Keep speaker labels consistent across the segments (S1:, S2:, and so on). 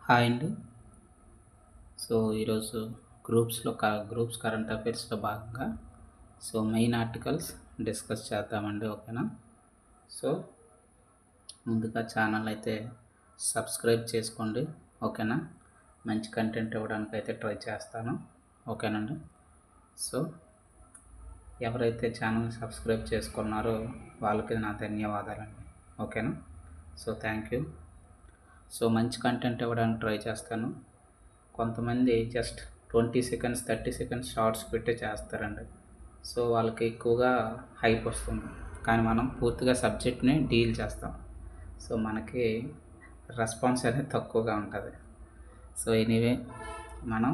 S1: Hi అండి. ఈరోజు groups current అఫైర్స్‌లో భాగంగా మెయిన్ ఆర్టికల్స్ డిస్కస్ చేద్దామండి. ఓకేనా? సో, ముందుగా ఛానల్ అయితే సబ్స్క్రైబ్ చేసుకోండి. ఓకేనా? మంచి కంటెంట్ ఇవ్వడానికైతే ట్రై చేస్తాను. ఓకేనండి? సో, ఎవరైతే ఛానల్ సబ్స్క్రైబ్ చేసుకున్నారో వాళ్ళకి నా ధన్యవాదాలండి. ఓకేనా? Thank you. మంచి కంటెంట్ ఇవ్వడానికి ట్రై చేస్తాను. కొంతమంది జస్ట్ 20 సెకండ్స్ 30 సెకండ్స్ షార్ట్స్ పెట్టి చేస్తారండి. వాళ్ళకి ఎక్కువగా హైప్ వస్తుంది. కానీ మనం పూర్తిగా సబ్జెక్ట్ని డీల్ చేస్తాం. మనకి రెస్పాన్స్ అనేది తక్కువగా ఉంటుంది. ఎనీవే మనం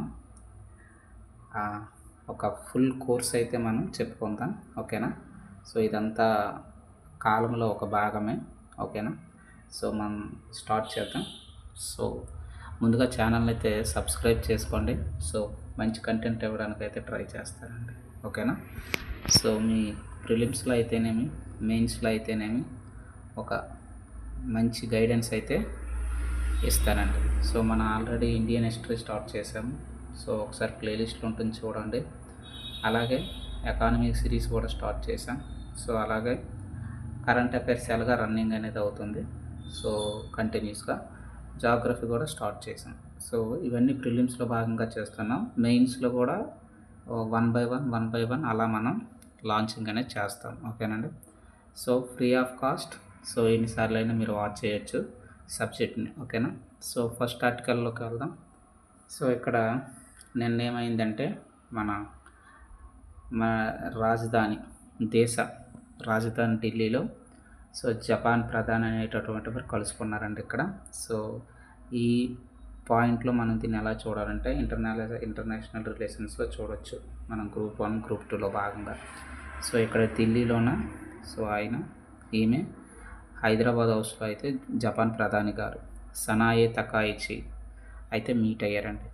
S1: ఒక ఫుల్ కోర్స్ అయితే మనం చెప్పుకుందాం. ఓకేనా? ఇదంతా కాలంలో ఒక భాగమే. ఓకేనా? మనం స్టార్ట్ చేద్దాం. ముందుగా ఛానల్ అయితే సబ్స్క్రైబ్ చేసుకోండి. మంచి కంటెంట్ ఇవ్వడానికి అయితే ట్రై చేస్తానండి. ఓకేనా? మీ ప్రిలిమ్స్లో అయితేనేమి, మెయిన్స్లో అయితేనేమి ఒక మంచి గైడెన్స్ అయితే ఇస్తానండి. మనం ఆల్రెడీ ఇండియన్ హిస్టరీ స్టార్ట్ చేసాము. ఒకసారి ప్లేలిస్ట్లో ఉంటుంది చూడండి. అలాగే ఎకానమీ సిరీస్ కూడా స్టార్ట్ చేసాం. అలాగే కరెంట్ అఫైర్స్ ఎలాగా రన్నింగ్ అనేది అవుతుంది. కంటిన్యూస్గా జాగ్రఫీ కూడా స్టార్ట్ చేసాం. ఇవన్నీ ప్రిలిమ్స్లో భాగంగా చేస్తున్నాం. మెయిన్స్లో కూడా 1 బై 1 అలా మనం లాంచింగ్ అనేది చేస్తాం. ఓకేనండి? Free of cost. ఎన్నిసార్లు అయినా మీరు వాచ్ చేయొచ్చు సబ్జెక్ట్ని. ఓకేనా? ఫస్ట్ ఆర్టికల్లోకి వెళ్దాం. ఇక్కడ నిన్న ఏమైందంటే మన దేశ రాజధాని ఢిల్లీలో జపాన్ ప్రధాని అనేటటువంటి వారు కలుసుకున్నారండి ఇక్కడ. ఈ పాయింట్లో మనం దీన్ని ఎలా చూడాలంటే ఇంటర్నేషనల్ రిలేషన్స్లో చూడొచ్చు మనం గ్రూప్ 1 గ్రూప్ 2లో భాగంగా. ఇక్కడ ఢిల్లీలోన ఈమె హైదరాబాద్ హౌస్లో అయితే జపాన్ ప్రధాని గారు సనాయే తకాయిచి అయితే మీట్ అయ్యారండి.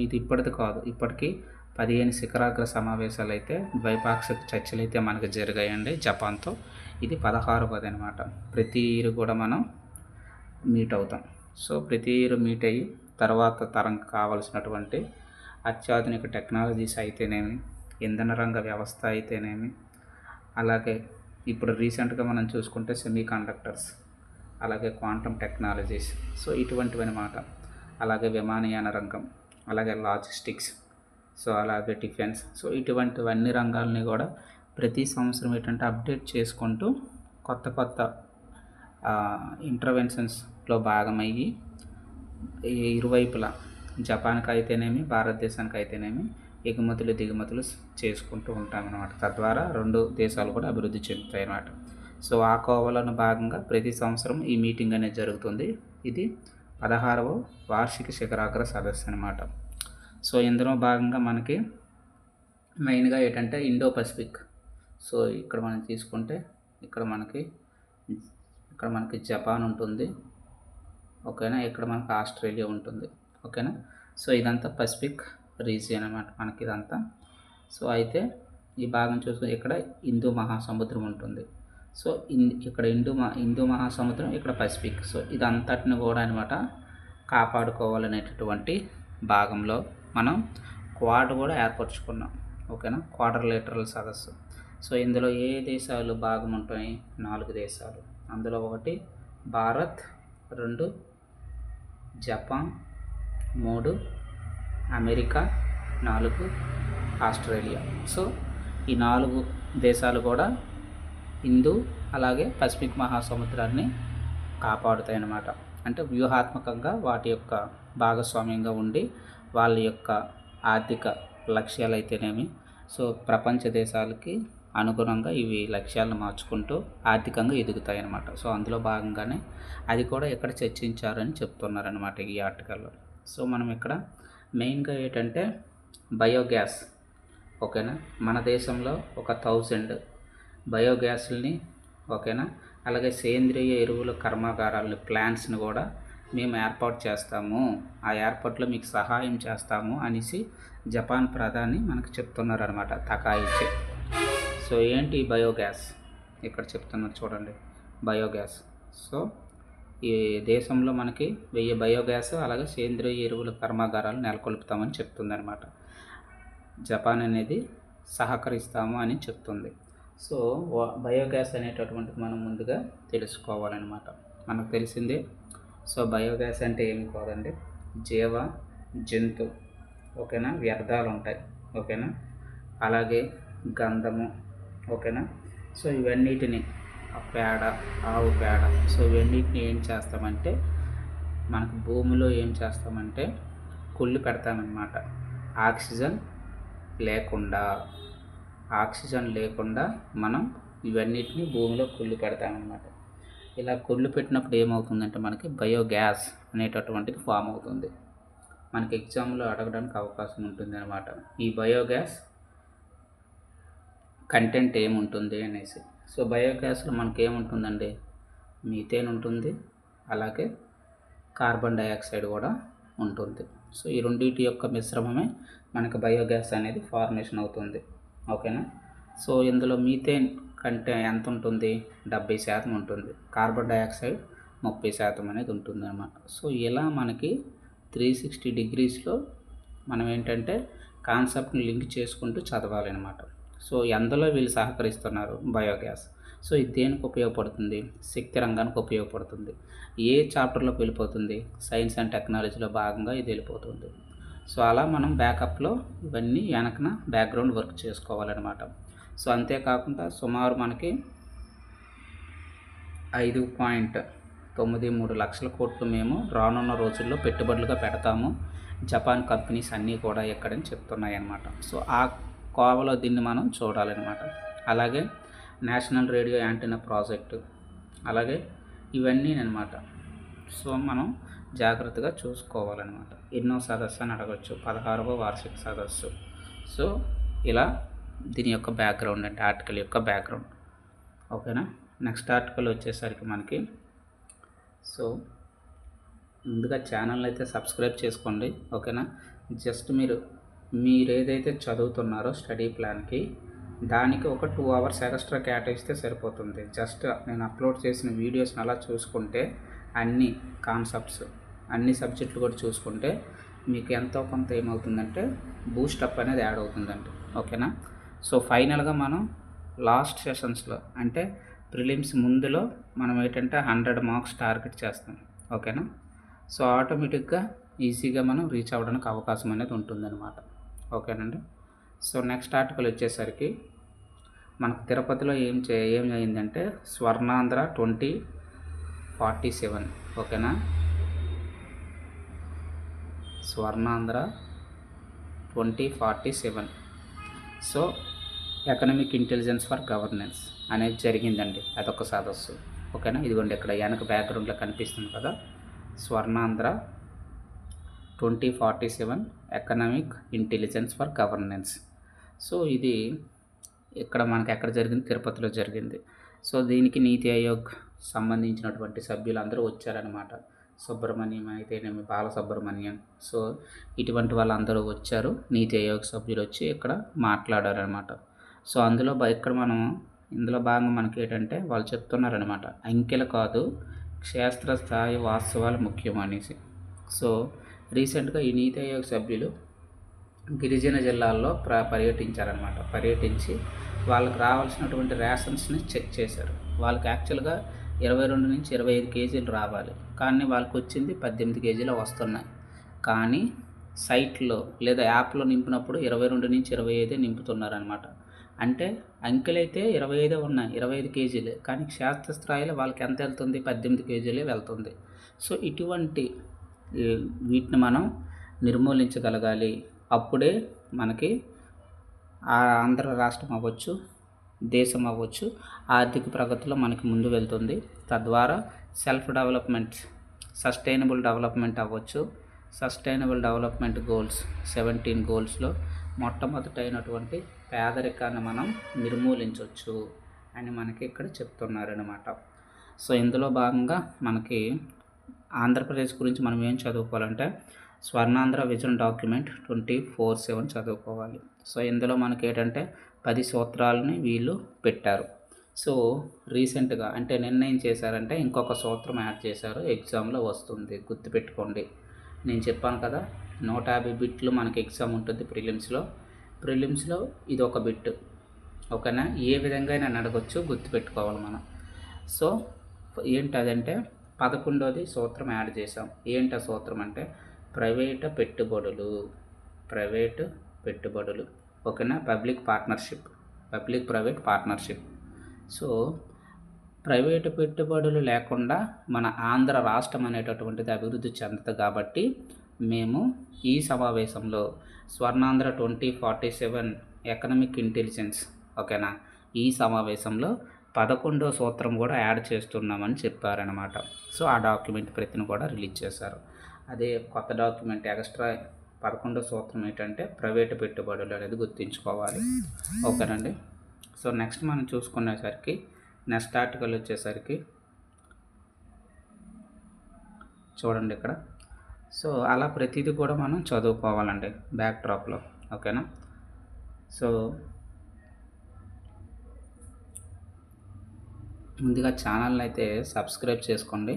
S1: ఇది ఇప్పటిది కాదు, ఇప్పటికీ 15 శిఖరాగ్ర సమావేశాలు అయితే ద్వైపాక్షిక చర్చలు అయితే మనకు జరిగాయండి జపాన్తో. ఇది 16వది అనమాట. ప్రతి ఇయర్ కూడా మనం మీట్ అవుతాం. ప్రతి ఇయర్ మీట్ అయ్యి తర్వాత తరం కావాల్సినటువంటి అత్యాధునిక టెక్నాలజీస్ అయితేనేమి, ఇంధన రంగ వ్యవస్థ అయితేనేమి, అలాగే ఇప్పుడు రీసెంట్గా మనం చూసుకుంటే సెమీ కండక్టర్స్, అలాగే క్వాంటమ్ టెక్నాలజీస్, ఇటువంటివి అన్నమాట. అలాగే విమానయాన రంగం, అలాగే లాజిస్టిక్స్, అలాగే డిఫెన్స్, ఇటువంటివన్నీ రంగాలని కూడా ప్రతి సంవత్సరం ఏంటంటే అప్డేట్ చేసుకుంటూ కొత్త ఇంటర్వెన్షన్స్లో భాగమయ్యి ఇరువైపులా జపాన్కి అయితేనేమి, భారతదేశానికి అయితేనేమి ఎగుమతులు దిగుమతులు చేసుకుంటూ ఉంటామన్నమాట. తద్వారా 2 దేశాలు కూడా అభివృద్ధి చెందుతాయి అన్నమాట. ఆ కోవలను భాగంగా ప్రతి సంవత్సరం ఈ మీటింగ్ అనేది జరుగుతుంది. ఇది 16వ వార్షిక శిఖరాగ్ర సదస్సు అనమాట. ఇందులో భాగంగా మనకి మెయిన్గా ఏంటంటే ఇండో పసిఫిక్. ఇక్కడ మనం తీసుకుంటే ఇక్కడ మనకి జపాన్ ఉంటుంది. ఓకేనా? ఇక్కడ మనకి ఆస్ట్రేలియా ఉంటుంది. ఓకేనా? ఇదంతా పసిఫిక్ రీజియన్ అన్నమాట మనకి ఇదంతా. అయితే ఈ భాగం చూసుకుంటే ఇక్కడ హిందూ మహాసముద్రం ఉంటుంది. ఇక్కడ హిందూ మహాసముద్రం, ఇక్కడ పసిఫిక్. ఇదంతటిని కూడా అనమాట కాపాడుకోవాలనేటటువంటి భాగంలో మనం క్వాడ్ కూడా ఏర్పరచుకున్నాం. ఓకేనా? క్వాడ్రిలేటరల్ సదస్సు. ఇందులో ఏ దేశాలు భాగం ఉంటాయి? 4 దేశాలు. అందులో 1 భారత్, 2 జపాన్, 3 అమెరికా, 4 ఆస్ట్రేలియా. ఈ 4 దేశాలు కూడా హిందూ అలాగే పసిఫిక్ మహాసముద్రాన్ని కాపాడుతాయి అన్నమాట. అంటే వ్యూహాత్మకంగా వాటి యొక్క భాగస్వామ్యంగా ఉండి వాళ్ళ యొక్క ఆర్థిక లక్ష్యాలు అయితేనేమి, ప్రపంచ దేశాలకి అనుగుణంగా ఇవి లక్ష్యాలను మార్చుకుంటూ ఆర్థికంగా ఎదుగుతాయి అన్నమాట. అందులో భాగంగానే అది కూడా ఇక్కడ చర్చించారని చెప్తున్నారనమాట ఈ ఆర్టికల్లో. మనం ఇక్కడ మెయిన్గా ఏంటంటే బయోగ్యాస్. ఓకేనా? మన దేశంలో ఒక 1000 బయోగ్యాస్ని, ఓకేనా, అలాగే సేంద్రియ ఎరువుల కర్మాగారాలని, ప్లాంట్స్ని కూడా మేము ఏర్పాటు చేస్తాము, ఆ ఏర్పాట్లో మీకు సహాయం చేస్తాము అనేసి జపాన్ ప్రధాని మనకు చెప్తున్నారనమాట, తకాయిచి. ఏంటి బయోగ్యాస్? ఇక్కడ చెప్తున్నారు చూడండి, బయోగ్యాస్. ఈ దేశంలో మనకి 1000 బయోగ్యాస్ అలాగే సేంద్రియ ఎరువుల కర్మాగారాలు నెలకొల్పుతామని చెప్తుందనమాట. జపాన్ అనేది సహకరిస్తాము అని చెప్తుంది. సో బయోగ్యాస్ అనేటటువంటిది మనం ముందుగా తెలుసుకోవాలన్నమాట. మనకు తెలిసిందే. సో బయోగ్యాస్ అంటే ఏమి కాదండి, జీవ జంతు ఓకేనా వ్యర్థాలు ఉంటాయి ఓకేనా, అలాగే గంధము ఓకేనా. సో ఇవన్నిటిని పేడ, ఆవు పేడ, సో ఇవన్నిటిని ఏం చేస్తామంటే మనకు భూమిలో ఏం చేస్తామంటే కుళ్ళి పెడతామన్నమాట. ఆక్సిజన్ లేకుండా మనం ఇవన్నిటిని భూమిలో కుళ్ళి పెడతామన్నమాట. ఇలా కుళ్ళు పెట్టినప్పుడు ఏమవుతుందంటే మనకి బయోగ్యాస్ అనేటటువంటిది ఫామ్ అవుతుంది. మనకి ఎగ్జామ్లో అడగడానికి అవకాశం ఉంటుంది అన్నమాట. ఈ బయోగ్యాస్ కంటెంట్ ఏముంటుంది అనేసి. సో బయోగ్యాస్లో మనకి ఏముంటుందండి, మీథేన్ ఉంటుంది, అలాగే కార్బన్ డైఆక్సైడ్ కూడా ఉంటుంది. సో ఈ రెండింటి యొక్క మిశ్రమమే మనకి బయోగ్యాస్ అనేది ఫార్మేషన్ అవుతుంది ఓకేనా. సో ఇందులో మీథేన్ కంటే ఎంత ఉంటుంది, 70% ఉంటుంది. కార్బన్ డైఆక్సైడ్ 30% అనేది ఉంటుంది అన్నమాట. సో ఇలా మనకి 360 డిగ్రీస్లో మనం ఏంటంటే కాన్సెప్ట్ని లింక్ చేసుకుంటూ చదవాలన్నమాట. సో ఎందులో వీళ్ళు సహకరిస్తున్నారు, బయోగ్యాస్. సో ఇది దేనికి ఉపయోగపడుతుంది, శక్తి రంగానికి ఉపయోగపడుతుంది. ఏ చాప్టర్లోకి వెళ్ళిపోతుంది, సైన్స్ అండ్ టెక్నాలజీలో భాగంగా ఇది వెళ్ళిపోతుంది. సో అలా మనం బ్యాకప్లో ఇవన్నీ వెనకన బ్యాక్గ్రౌండ్ వర్క్ చేసుకోవాలన్నమాట. సో అంతేకాకుండా సుమారు మనకి 5.93 లక్షల కోట్లు మేము రానున్న రోజుల్లో పెట్టుబడులుగా పెడతాము. జపాన్ కంపెనీస్ అన్నీ కూడా ఎక్కడని చెప్తున్నాయి అన్నమాట. సో ఆ కోవలో దీన్ని మనం చూడాలన్నమాట. అలాగే నేషనల్ రేడియో యాంటెన్నా ప్రాజెక్టు, అలాగే ఇవన్నీ అన్నమాట. సో మనం జాగ్రత్తగా చూసుకోవాలన్నమాట. ఎన్నో సదస్సు అని అడగచ్చు, 16వ వార్షిక సదస్సు. సో ఇలా దీని యొక్క బ్యాక్గ్రౌండ్ అంటే ఆర్టికల్ యొక్క బ్యాక్గ్రౌండ్ ఓకేనా. నెక్స్ట్ ఆర్టికల్ వచ్చేసరికి మనకి, సో ముందుగా ఛానల్ అయితే సబ్స్క్రైబ్ చేసుకోండి ఓకేనా. జస్ట్ మీరు ఏదైతే చదువుతున్నారో స్టడీ ప్లాన్కి దానికి ఒక 2 అవర్స్ ఎక్స్ట్రా కేటాయిస్తే సరిపోతుంది. జస్ట్ నేను అప్లోడ్ చేసిన వీడియోస్ని అలా చూసుకుంటే అన్ని కాన్సెప్ట్స్ అన్ని సబ్జెక్టులు కూడా చూసుకుంటే మీకు ఎంతో కొంత ఏమవుతుందంటే బూస్టప్ అనేది యాడ్ అవుతుందండి ఓకేనా. సో ఫైనల్గా మనం లాస్ట్ సెషన్స్లో అంటే ప్రిలిమ్స్ ముందులో మనం ఏంటంటే 100 మార్క్స్ టార్గెట్ చేస్తాం ఓకేనా. సో ఆటోమేటిక్గా ఈజీగా మనం రీచ్ అవ్వడానికి అవకాశం అనేది ఉంటుందన్నమాట ఓకేనండి. సో నెక్స్ట్ ఆర్టికల్ వచ్చేసరికి మనకు తిరుపతిలో ఏం అయిందంటే స్వర్ణాంధ్ర 2047 ఓకేనా. Swarnandhra 2047. So economic intelligence for governance అనేది జరిగిందండి, అదొక సదస్సు ఓకేనా. ఇదిగోండి ఇక్కడ వెనక బ్యాక్గ్రౌండ్లో కనిపిస్తుంది కదా, Swarnandhra 2047 economic intelligence for governance. So ఇది ఇక్కడ మనకి ఎక్కడ జరిగింది, తిరుపతిలో జరిగింది. సో దీనికి నీతి ఆయోగ్ సంబంధించినటువంటి సభ్యులందరూ వచ్చారనమాట. సుబ్రహ్మణ్యం అయితేనేమి, బాలసుబ్రహ్మణ్యం, సో ఇటువంటి వాళ్ళందరూ వచ్చారు. నీతి ఆయోగ్ సభ్యులు వచ్చి ఇక్కడ మాట్లాడారనమాట. సో ఇందులో భాగంగా మనకి ఏంటంటే వాళ్ళు చెప్తున్నారనమాట, అంకెలు కాదు క్షేత్రస్థాయి వాస్తవాలు ముఖ్యం అనేసి. సో రీసెంట్గా ఈ నీతి ఆయోగ్ సభ్యులు గిరిజన జిల్లాల్లో పర్యటించారనమాట. పర్యటించి వాళ్ళకి రావాల్సినటువంటి రేషన్స్ని చెక్ చేశారు. వాళ్ళకి యాక్చువల్గా 22 నుంచి 25 కేజీలు రావాలి, కానీ వాళ్ళకి వచ్చింది 18 కేజీలు వస్తున్నాయి. కానీ సైట్లో లేదా యాప్లో నింపినప్పుడు 22 నుంచి 25 నింపుతున్నారనమాట. అంటే అంకెలైతే 25 ఉన్నాయి, 25 కేజీలే, కానీ క్షేత్రస్థాయిలో వాళ్ళకి ఎంత వెళ్తుంది, 18 కేజీలే వెళ్తుంది. సో ఇటువంటి వీటిని మనం నిర్మూలించగలగాలి. అప్పుడే మనకి ఆంధ్ర రాష్ట్రం అవ్వచ్చు, దేశం అవ్వచ్చు, ఆర్థిక ప్రగతిలో మనకి ముందు వెళ్తుంది. తద్వారా సెల్ఫ్ డెవలప్మెంట్, సస్టైనబుల్ డెవలప్మెంట్ అవ్వచ్చు. సస్టైనబుల్ డెవలప్మెంట్ గోల్స్ 17 గోల్స్లో మొట్టమొదటైనటువంటి పేదరికాన్ని మనం నిర్మూలించవచ్చు అని మనకి ఇక్కడ చెప్తున్నారనమాట. సో ఇందులో భాగంగా మనకి ఆంధ్రప్రదేశ్ గురించి మనం ఏం చదువుకోవాలంటే స్వర్ణాంధ్ర విజన్ డాక్యుమెంట్ 24/7 చదువుకోవాలి. సో ఇందులో మనకి ఏంటంటే 10 సూత్రాలని వీళ్ళు పెట్టారు. సో రీసెంట్గా అంటే నిన్న ఏం చేశారంటే ఇంకొక సూత్రం యాడ్ చేశారు, ఎగ్జామ్లో వస్తుంది గుర్తుపెట్టుకోండి. నేను చెప్పాను కదా 150 బిట్లు మనకి ఎగ్జామ్ ఉంటుంది ప్రిలిమ్స్లో ఇది ఒక బిట్, ఓకేనా. ఏ విధంగా నన్ను అడగొచ్చు, గుర్తుపెట్టుకోవాలి మనం. సో ఏంటదంటే 11వ సూత్రం యాడ్ చేసాం. ఏంటి ఆ సూత్రం అంటే ప్రైవేటు పెట్టుబడులు, ఓకేనా. Public private partnership. So private పెట్టుబడులు లేకుండా మన ఆంధ్ర రాష్ట్రం అనేటటువంటిది అభివృద్ధి చెందదు. కాబట్టి మేము ఈ సమావేశంలో స్వర్ణాంధ్ర 2047 ఎకనామిక్ ఇంటెలిజెన్స్, ఓకేనా, ఈ సమావేశంలో 11వ సూత్రం కూడా యాడ్ చేస్తున్నామని చెప్పారనమాట. సో ఆ డాక్యుమెంట్ ప్రతిని కూడా రిలీజ్ చేశారు. అదే కొత్త డాక్యుమెంట్ ఎక్స్ట్రా 11వ సూత్రం ఏంటంటే ప్రైవేటు పెట్టుబడులు అనేది గుర్తుంచుకోవాలి, ఓకేనండి. సో నెక్స్ట్ మనం చూసుకునేసరికి నెక్స్ట్ ఆర్టికల్ వచ్చేసరికి చూడండి ఇక్కడ. సో అలా ప్రతిదీ కూడా మనం చదువుకోవాలండి బ్యాక్ డ్రాప్లో, ఓకేనా. సో ముందుగా ఛానల్ని అయితే సబ్స్క్రైబ్ చేసుకోండి,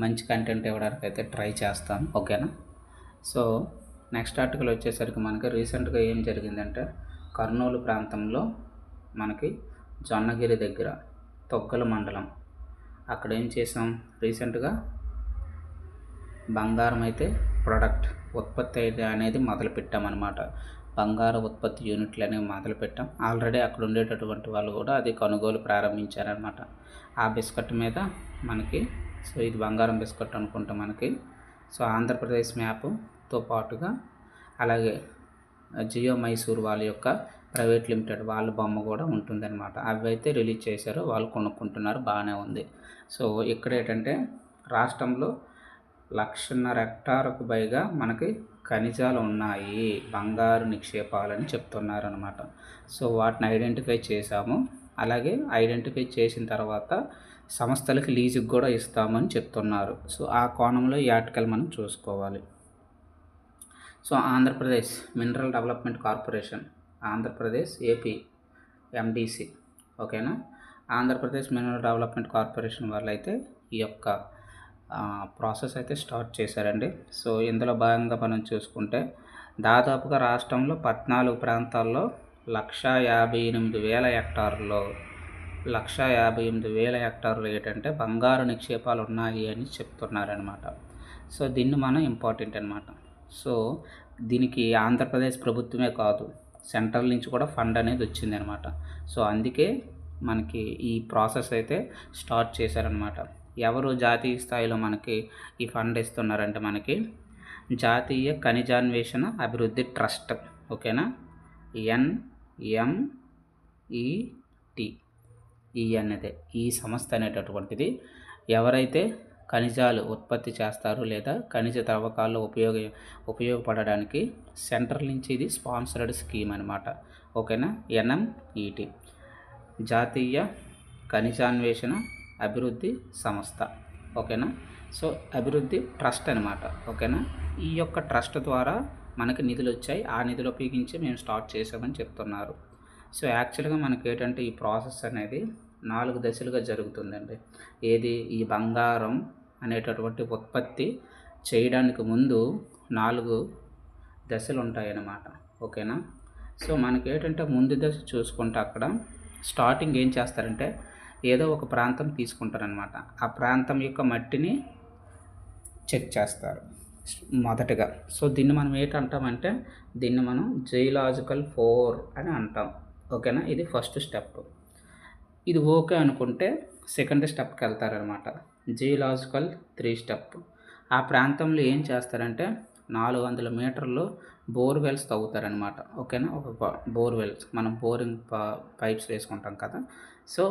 S1: మంచి కంటెంట్ ఇవ్వడానికి అయితే ట్రై చేస్తాను, ఓకేనా. సో నెక్స్ట్ ఆర్టికల్ వచ్చేసరికి మనకి రీసెంట్గా ఏం జరిగిందంటే కర్నూలు ప్రాంతంలో మనకి జొన్నగిరి దగ్గర తొగ్గల మండలం అక్కడ ఏం చేసాం, రీసెంట్గా బంగారం అయితే ఉత్పత్తి అనేది మొదలుపెట్టామన్నమాట. బంగారు ఉత్పత్తి యూనిట్లు అనేవి మొదలుపెట్టాం. ఆల్రెడీ అక్కడ ఉండేటటువంటి వాళ్ళు కూడా అది కొనుగోలు ప్రారంభించారనమాట. ఆ బిస్కెట్ మీద మనకి, సో ఇది బంగారం బిస్కెట్ అనుకుంటా మనకి. సో ఆంధ్రప్రదేశ్ మ్యాప్తో పాటుగా అలాగే జియో మైసూర్ వాళ్ళ యొక్క ప్రైవేట్ లిమిటెడ్ వాళ్ళ బొమ్మ కూడా ఉంటుందన్నమాట. అవి అయితే రిలీజ్ చేశారు, వాళ్ళు కొనుక్కుంటున్నారు, బాగానే ఉంది. సో ఇక్కడ ఏంటంటే రాష్ట్రంలో 1,50,000 హెక్టార్లకు పైగా మనకి ఖనిజాలు ఉన్నాయి, బంగారు నిక్షేపాలని చెప్తున్నారనమాట. సో వాటిని ఐడెంటిఫై చేశాము. అలాగే ఐడెంటిఫై చేసిన తర్వాత సంస్థలకు లీజుకి కూడా ఇస్తామని చెప్తున్నారు. సో ఆ కోణంలో ఈ ఆర్టికల్ మనం చూసుకోవాలి. So Andhra Pradesh mineral development corporation, Andhra Pradesh AP MDC, ఓకేనా. ఆంధ్రప్రదేశ్ మినరల్ డెవలప్మెంట్ కార్పొరేషన్ వాళ్ళు అయితే ఈ యొక్క ప్రాసెస్ అయితే స్టార్ట్ చేశారండి. సో ఇందులో భాగంగా మనం చూసుకుంటే దాదాపుగా రాష్ట్రంలో 14 ప్రాంతాల్లో 1,58,000 హెక్టార్లో 1,58,000 హెక్టార్లు ఏంటంటే బంగారు నిక్షేపాలు ఉన్నాయి అని చెప్తున్నారనమాట. సో దీన్ని మనం ఇంపార్టెంట్ అనమాట. సో దీనికి ఆంధ్రప్రదేశ్ ప్రభుత్వమే కాదు, సెంట్రల్ నుంచి కూడా ఫండ్ అనేది వచ్చిందనమాట. సో అందుకే మనకి ఈ ప్రాసెస్ అయితే స్టార్ట్ చేశారనమాట. ఎవరు జాతీయ స్థాయిలో మనకి ఈ ఫండ్ ఇస్తున్నారంటే మనకి జాతీయ ఖనిజాన్వేషణ అభివృద్ధి ట్రస్ట్, ఓకేనా. NMET అన్నదే ఈ సంస్థ అనేటటువంటిది ఎవరైతే ఖనిజాలు ఉత్పత్తి చేస్తారు లేదా ఖనిజ తవ్వకాల్లో ఉపయోగపడడానికి సెంట్రల్ నుంచి ఇది స్పాన్సర్డ్ స్కీమ్ అనమాట, ఓకేనా. NMET జాతీయ ఖనిజాన్వేషణ అభివృద్ధి సంస్థ, ఓకేనా. సో అభివృద్ధి ట్రస్ట్ అనమాట, ఓకేనా. ఈ యొక్క ట్రస్ట్ ద్వారా మనకి నిధులు వచ్చాయి, ఆ నిధులు ఉపయోగించి మేము స్టార్ట్ చేసామని చెప్తున్నారు. సో యాక్చువల్గా మనకి ఏంటంటే ఈ ప్రాసెస్ అనేది 4 దశలుగా జరుగుతుందండి. ఏది, ఈ బంగారం అనేటటువంటి ఉత్పత్తి చేయడానికి ముందు 4 దశలు ఉంటాయన్నమాట, ఓకేనా. సో మనకి ఏంటంటే ముందు దశ చూసుకుంటే అక్కడ స్టార్టింగ్ ఏం చేస్తారంటే ఏదో ఒక ప్రాంతం తీసుకుంటారనమాట. ఆ ప్రాంతం యొక్క మట్టిని చెక్ చేస్తారు మొదటగా. సో దీన్ని మనం ఏంటంటామంటే దీన్ని మనం జియోలాజికల్ 4 అని అంటాం, ఓకేనా. ఇది ఫస్ట్ స్టెప్. ఇది ఓకే అనుకుంటే సెకండ్ స్టెప్కి వెళ్తారనమాట, జియోలాజికల్ 3 స్టెప్. ఆ ప్రాంతంలో ఏం చేస్తారంటే 400 మీటర్లు బోర్వెల్స్ తవ్వుతారనమాట, ఓకేనా. ఒక బోర్వెల్స్ మనం బోరింగ్ పైప్స్ వేసుకుంటాం కదా, సో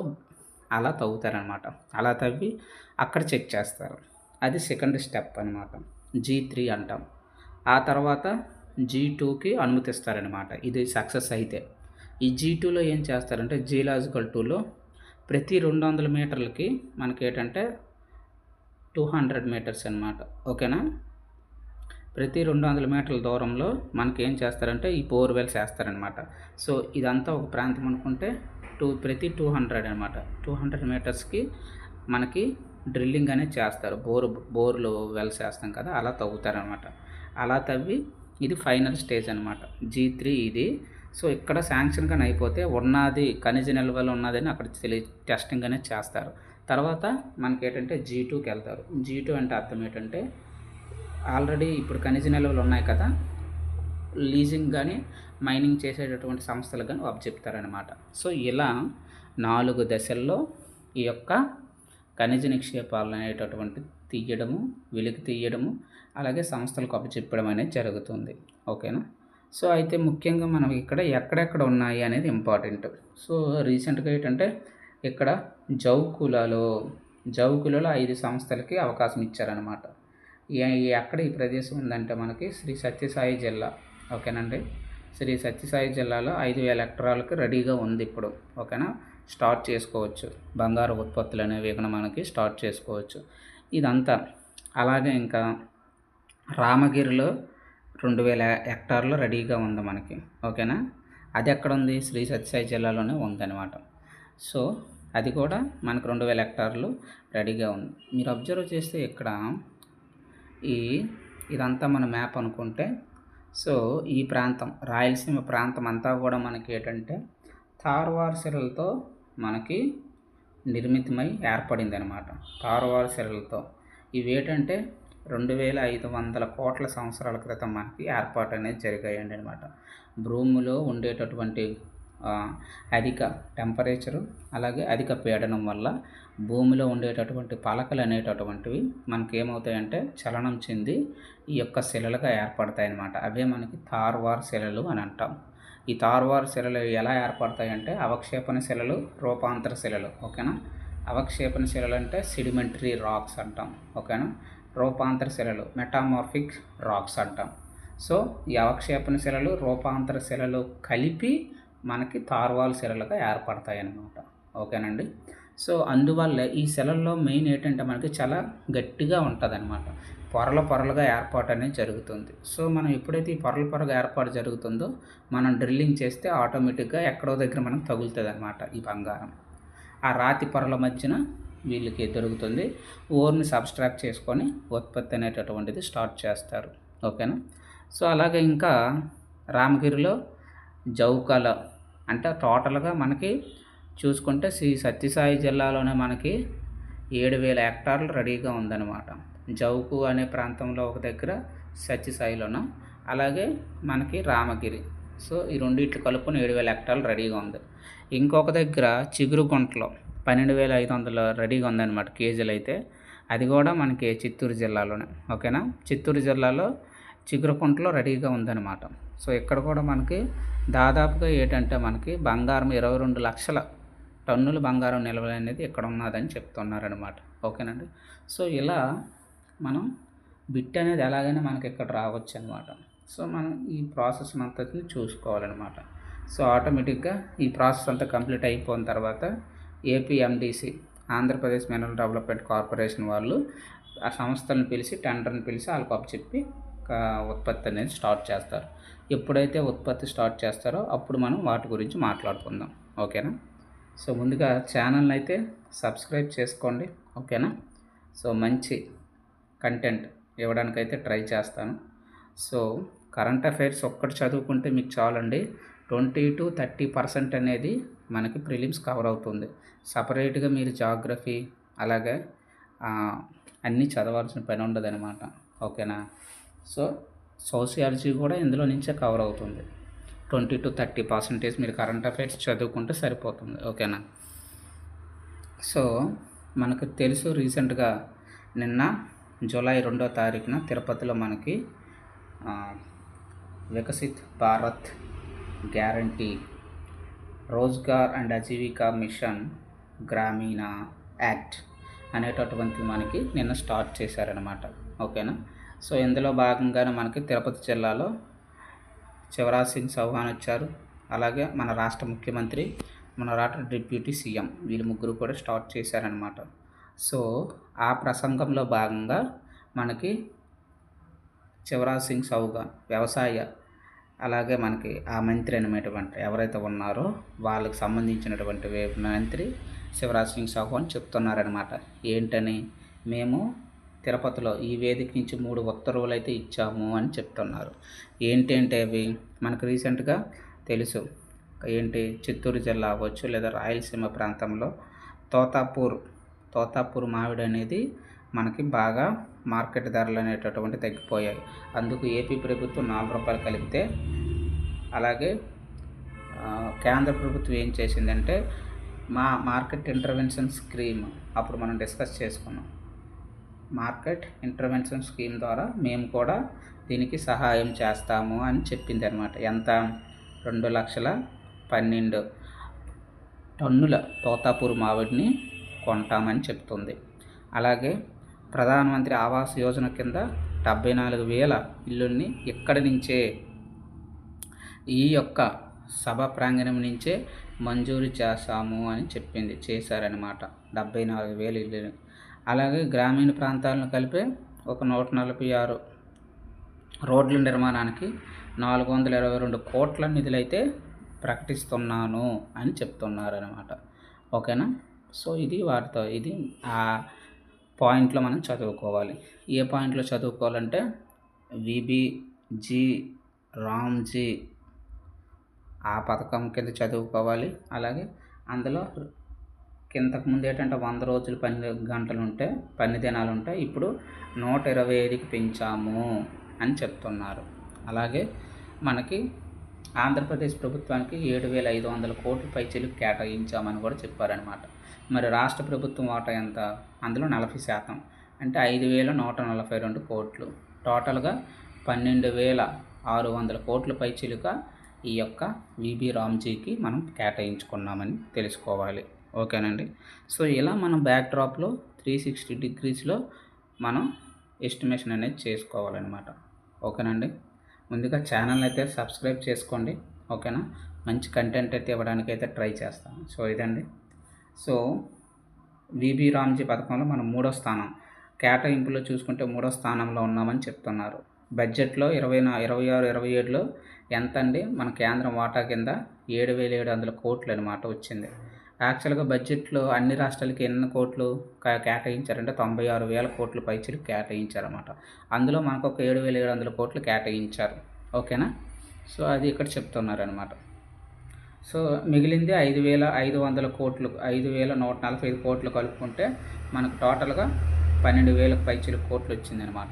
S1: అలా తవ్వుతారనమాట. అలా తవ్వి అక్కడ చెక్ చేస్తారు. అది సెకండ్ స్టెప్ అనమాట, G3 అంటాం. ఆ తర్వాత G2కి అనుమతిస్తారనమాట. ఇది సక్సెస్ అయితే. ఈ G2లో ఏం చేస్తారంటే జియోలాజికల్ 2లో ప్రతి 200 మీటర్లకి మనకి ఏంటంటే 200 మీటర్స్ అనమాట, ఓకేనా. ప్రతి 200 మీటర్ల దూరంలో మనకి ఏం చేస్తారంటే ఈ బోర్వెల్స్ వేస్తారనమాట. సో ఇదంతా ఒక ప్రాంతం అనుకుంటే ప్రతి 200 అనమాట. 200 మీటర్స్‌కి మనకి డ్రిల్లింగ్ అనేది చేస్తారు. బోర్లు వెల్స్ వేస్తాం కదా! అలా తవ్వుతారనమాట. అలా తవ్వి ఇది ఫైనల్ స్టేజ్ అనమాట. G3 ఇది. సో, ఇక్కడ శాంక్షన్ గాని అయిపోతే ఉన్నది ఖనిజ నిల్వలు ఉన్నదని అక్కడ టెస్టింగ్ అనేది చేస్తారు. తర్వాత మనకేంటంటే G2కి వెళ్తారు. G2 అంటే అర్థం ఏంటంటే ఆల్రెడీ ఇప్పుడు ఖనిజ నిల్వలు ఉన్నాయి కదా! లీజింగ్ కానీ మైనింగ్ చేసేటటువంటి సంస్థలు కానీ చెప్తారనమాట. సో, ఇలా 4 దశల్లో ఈ యొక్క ఖనిజ నిక్షేపాలు అనేటటువంటి తీయడము, వెలికి తీయడము, అలాగే సంస్థలకు అప్పచెప్పడం అనేది జరుగుతుంది. ఓకేనా? సో, అయితే ముఖ్యంగా మనం ఇక్కడ ఎక్కడెక్కడ ఉన్నాయి అనేది ఇంపార్టెంట్. సో, రీసెంట్‌గా ఏంటంటే ఇక్కడ జౌకులలో 5 సంస్థలకి అవకాశం ఇచ్చారనమాట. ఎక్కడ ఈ ప్రదేశం ఉందంటే మనకి శ్రీ సత్యసాయి జిల్లా. ఓకేనండి. శ్రీ సత్యసాయి జిల్లాలో 5,000 ఎకరాలకు రెడీగా ఉంది ఇప్పుడు. ఓకేనా? స్టార్ట్ చేసుకోవచ్చు. బంగారు ఉత్పత్తులు అనేవి ఇక్కడ మనకి స్టార్ట్ చేసుకోవచ్చు. ఇదంతా అలాగే ఇంకా రామగిరిలో 2,000 హెక్టార్లు రెడీగా ఉంది మనకి. ఓకేనా? అది ఎక్కడ ఉంది? శ్రీ సత్యసాయి జిల్లాలోనే ఉందన్నమాట. సో, అది కూడా మనకు 2,000 హెక్టార్లు రెడీగా ఉంది. మీరు అబ్జర్వ్ చేస్తే ఇక్కడ ఇదంతా మన మ్యాప్ అనుకుంటే, సో, ఈ ప్రాంతం రాయలసీమ ప్రాంతం అంతా కూడా మనకి ఏంటంటే తార్వార్ శిలలతో మనకి నిర్మితమై ఏర్పడింది అనమాట. తార్వార్ శిలలతో ఇవి ఏంటంటే 2,500 కోట్ల సంవత్సరాల క్రితం మనకి ఏర్పాటు అనేది జరిగాయండి అనమాట. భూమిలో ఉండేటటువంటి అధిక టెంపరేచరు, అలాగే అధిక పీడనం వల్ల భూమిలో ఉండేటటువంటి పలకలు అనేటటువంటివి మనకి ఏమవుతాయంటే చలనం చెంది ఈ యొక్క శిలలుగా ఏర్పడతాయి అన్నమాట. అవే మనకి తార్వార్ శిలలు అని అంటాం. ఈ తార్వార్ శిలలు ఎలా ఏర్పడతాయంటే అవక్షేపణ శిలలు, రూపాంతర శిలలు. ఓకేనా? అవక్షేపణ శిలలు అంటే సిడిమెంటరీ రాక్స్ అంటాం. ఓకేనా? రూపాంతర శిలలు మెటామార్ఫిక్ రాక్స్ అంటాం. సో, ఈ అవక్షేపణ శిలలు, రూపాంతర శిలలు కలిపి మనకి తార్వాల్ శిలలుగా ఏర్పడతాయి అన్నమాట. ఓకేనండి. సో, అందువల్ల ఈ శిలల్లో మెయిన్ ఏంటంటే మనకి చాలా గట్టిగా ఉంటుందన్నమాట. పొరలుగా ఏర్పాటు అనేది జరుగుతుంది. సో, మనం ఎప్పుడైతే ఈ పొరలుగా ఏర్పాటు జరుగుతుందో మనం డ్రిల్లింగ్ చేస్తే ఆటోమేటిక్గా ఎక్కడో దగ్గర మనకు తగులుతుంది అనమాట ఈ బంగారం. ఆ రాతి పొరల మధ్యన వీళ్ళకి దొరుకుతుంది. ఓర్ని సబ్స్ట్రాక్ట్ చేసుకొని ఉత్పత్తి అనేటటువంటిది స్టార్ట్ చేస్తారు. ఓకేనా? సో, అలాగే ఇంకా రామగిరిలో జౌకల అంటే టోటల్గా మనకి చూసుకుంటే శ్రీ సత్యసాయి జిల్లాలోనే మనకి 7,000 హెక్టార్లు రెడీగా ఉందన్నమాట. జౌకు అనే ప్రాంతంలో ఒక దగ్గర, సత్యసాయిలోన, అలాగే మనకి రామగిరి. సో, ఈ రెండిట్లు కలుపుకొని 7,000 హెక్టార్లు రెడీగా ఉంది. ఇంకొక దగ్గర చిగురుగుంటలో 12,500 రెడీగా ఉందన్నమాట కేజీలు అయితే. అది కూడా మనకి చిత్తూరు జిల్లాలోనే. ఓకేనా? చిత్తూరు జిల్లాలో చిగురుకుంటలో రెడీగా ఉందన్నమాట. సో, ఇక్కడ కూడా మనకి దాదాపుగా ఏంటంటే మనకి బంగారం 22 లక్షల టన్నుల బంగారం నిల్వ అనేది ఇక్కడ ఉన్నదని చెప్తున్నారనమాట. ఓకేనండి. సో, ఇలా మనం బిట్ అనేది ఎలాగైనా మనకి ఇక్కడ రావచ్చు అనమాట. సో, మనం ఈ ప్రాసెస్ అంతటిని చూసుకోవాలన్నమాట. సో, ఆటోమేటిక్గా ఈ ప్రాసెస్ అంతా కంప్లీట్ అయిపోయిన తర్వాత APMDC Andhra Pradesh mineral development corporation వాళ్ళు ఆ సంస్థలను పిలిచి టెండర్ని పిలిచి వాళ్ళకి అప్పచెప్పి ఉత్పత్తి అనేది స్టార్ట్ చేస్తారు. ఎప్పుడైతే ఉత్పత్తి స్టార్ట్ చేస్తారో అప్పుడు మనం వాటి గురించి మాట్లాడుకుందాం. ఓకేనా? సో, ముందుగా ఛానల్ని అయితే సబ్స్క్రైబ్ చేసుకోండి. ఓకేనా? సో, మంచి కంటెంట్ ఇవ్వడానికైతే ట్రై చేస్తాను. సో, కరెంట్ అఫైర్స్ ఒక్కటి చదువుకుంటే మీకు చాలండి. 20-30% అనేది మనకి ప్రిలిమ్స్ కవర్ అవుతుంది. సపరేట్గా మీరు జాగ్రఫీ అలాగే అన్నీ చదవాల్సిన పని ఉండదన్నమాట. ఓకేనా? సో, సోషియాలజీ కూడా ఇందులో నుంచే కవర్ అవుతుంది. 20-30% మీరు కరెంట్ అఫైర్స్ చదువుకుంటే సరిపోతుంది. ఓకేనా? సో, మనకు తెలుసు రీసెంట్గా నిన్న జూలై 2వ తారీఖున తిరుపతిలో మనకి Viksit Bharat guarantee Rozgar and Ajeevika mission Gramin act అనేటటువంటి మనకి నిన్న స్టార్ట్ చేశారనమాట. ఓకేనా? సో, ఇందులో భాగంగానే మనకి తిరుపతి జిల్లాలో శివరాజ్ సింగ్ చౌహాన్ వచ్చారు. అలాగే మన రాష్ట్ర ముఖ్యమంత్రి, మన రాష్ట్ర డిప్యూటీ సీఎం వీళ్ళు ముగ్గురు కూడా స్టార్ట్ చేశారనమాట. సో, ఆ ప్రసంగంలో భాగంగా మనకి శివరాజ్ సింగ్ చౌహాన్ వ్యవసాయ అలాగే మనకి ఆ మంత్రి అనేటువంటి ఎవరైతే ఉన్నారో వాళ్ళకి సంబంధించినటువంటి మంత్రి శివరాజ్ సింగ్ చౌహాన్ చెప్తున్నారనమాట. ఏంటని, మేము తిరుపతిలో ఈ వేదిక నుంచి 3 ఉత్తర్వులు అయితే ఇచ్చాము అని చెప్తున్నారు. ఏంటంటే అవి మనకు రీసెంట్గా తెలుసు. ఏంటి, చిత్తూరు జిల్లా అవ్వచ్చు లేదా రాయలసీమ ప్రాంతంలో తోతాపూర్ మామిడి అనేది మనకి బాగా మార్కెట్ ధరలు అనేటటువంటి తగ్గిపోయాయి. అందుకు ఏపీ ప్రభుత్వం ₹4 కలిపితే, అలాగే కేంద్ర ప్రభుత్వం ఏం చేసిందంటే మార్కెట్ ఇంటర్వెన్షన్ స్కీమ్ అప్పుడు మనం డిస్కస్ చేసుకున్నాం. మార్కెట్ ఇంటర్వెన్షన్ స్కీమ్ ద్వారా మేము కూడా దీనికి సహాయం చేస్తాము అని చెప్పింది అనమాట. ఎంత, 2,12,000 టన్నుల తోతాపూర్ మామిడిని కొంటామని చెప్తుంది. అలాగే ప్రధానమంత్రి ఆవాస్ యోజన కింద 74,000 ఇల్లుల్ని ఇక్కడి నుంచే, ఈ యొక్క సభ ప్రాంగణం నుంచే మంజూరు చేస్తాము అని చేశారనమాట. 74,000 ఇల్లుని. అలాగే గ్రామీణ ప్రాంతాలను కలిపే ఒక 146 రోడ్ల నిర్మాణానికి 422 కోట్ల నిధులైతే ప్రకటిస్తున్నాను అని చెప్తున్నారనమాట. ఓకేనా. సో ఇది ఆ పాయింట్లో మనం చదువుకోవాలి. ఏ పాయింట్లో చదువుకోవాలంటే విబిజీ రామ్జీ ఆ పథకం కింద చదువుకోవాలి. అలాగే అందులో కిందకు ముందు ఏంటంటే 100 రోజులు పని దినాలు ఉంటాయి, ఇప్పుడు 125కి పెంచాము అని చెప్తున్నారు. అలాగే మనకి ఆంధ్రప్రదేశ్ ప్రభుత్వానికి 7,500 కోట్ల పైచిలుకు కేటాయించామని కూడా చెప్పారనమాట. మరి రాష్ట్ర ప్రభుత్వం వాటా ఎంత, అందులో 40%, అంటే 5,142 కోట్లు. టోటల్గా 12,600 కోట్ల పైచిలుక ఈ యొక్క విబి రామ్జీకి మనం కేటాయించుకున్నామని తెలుసుకోవాలి. ఓకేనండి. సో ఇలా మనం బ్యాక్ డ్రాప్లో 360 డిగ్రీస్లో మనం ఎస్టిమేషన్ అనేది చేసుకోవాలన్నమాట. ఓకేనండి. ముందుగా ఛానల్ అయితే సబ్స్క్రైబ్ చేసుకోండి. ఓకేనా. మంచి కంటెంట్ అయితే ఇవ్వడానికి అయితే ట్రై చేస్తాను. సో ఇదండి. సో విబి రామ్జీ పథకంలో మనం 3వ స్థానం, కేటాయింపులో చూసుకుంటే 3వ స్థానంలో ఉన్నామని చెప్తున్నారు. బడ్జెట్లో 26-27లో ఎంత అండి, మన కేంద్రం వాటా కింద 7,700 కోట్లు అనమాట వచ్చింది. యాక్చువల్గా బడ్జెట్లో అన్ని రాష్ట్రాలకి ఎన్ని కోట్లు కేటాయించారంటే 96,000 కోట్ల పైచిలు కేటాయించారన్నమాట. అందులో మనకు ఒక 7,700 కోట్లు కేటాయించారు. ఓకేనా. సో అది ఇక్కడ చెప్తున్నారనమాట. సో మిగిలింది 5,500 కోట్లు, 5,145 కోట్లు కలుపుకుంటే మనకు టోటల్గా 12,000 పైచిలు కోట్లు వచ్చిందనమాట.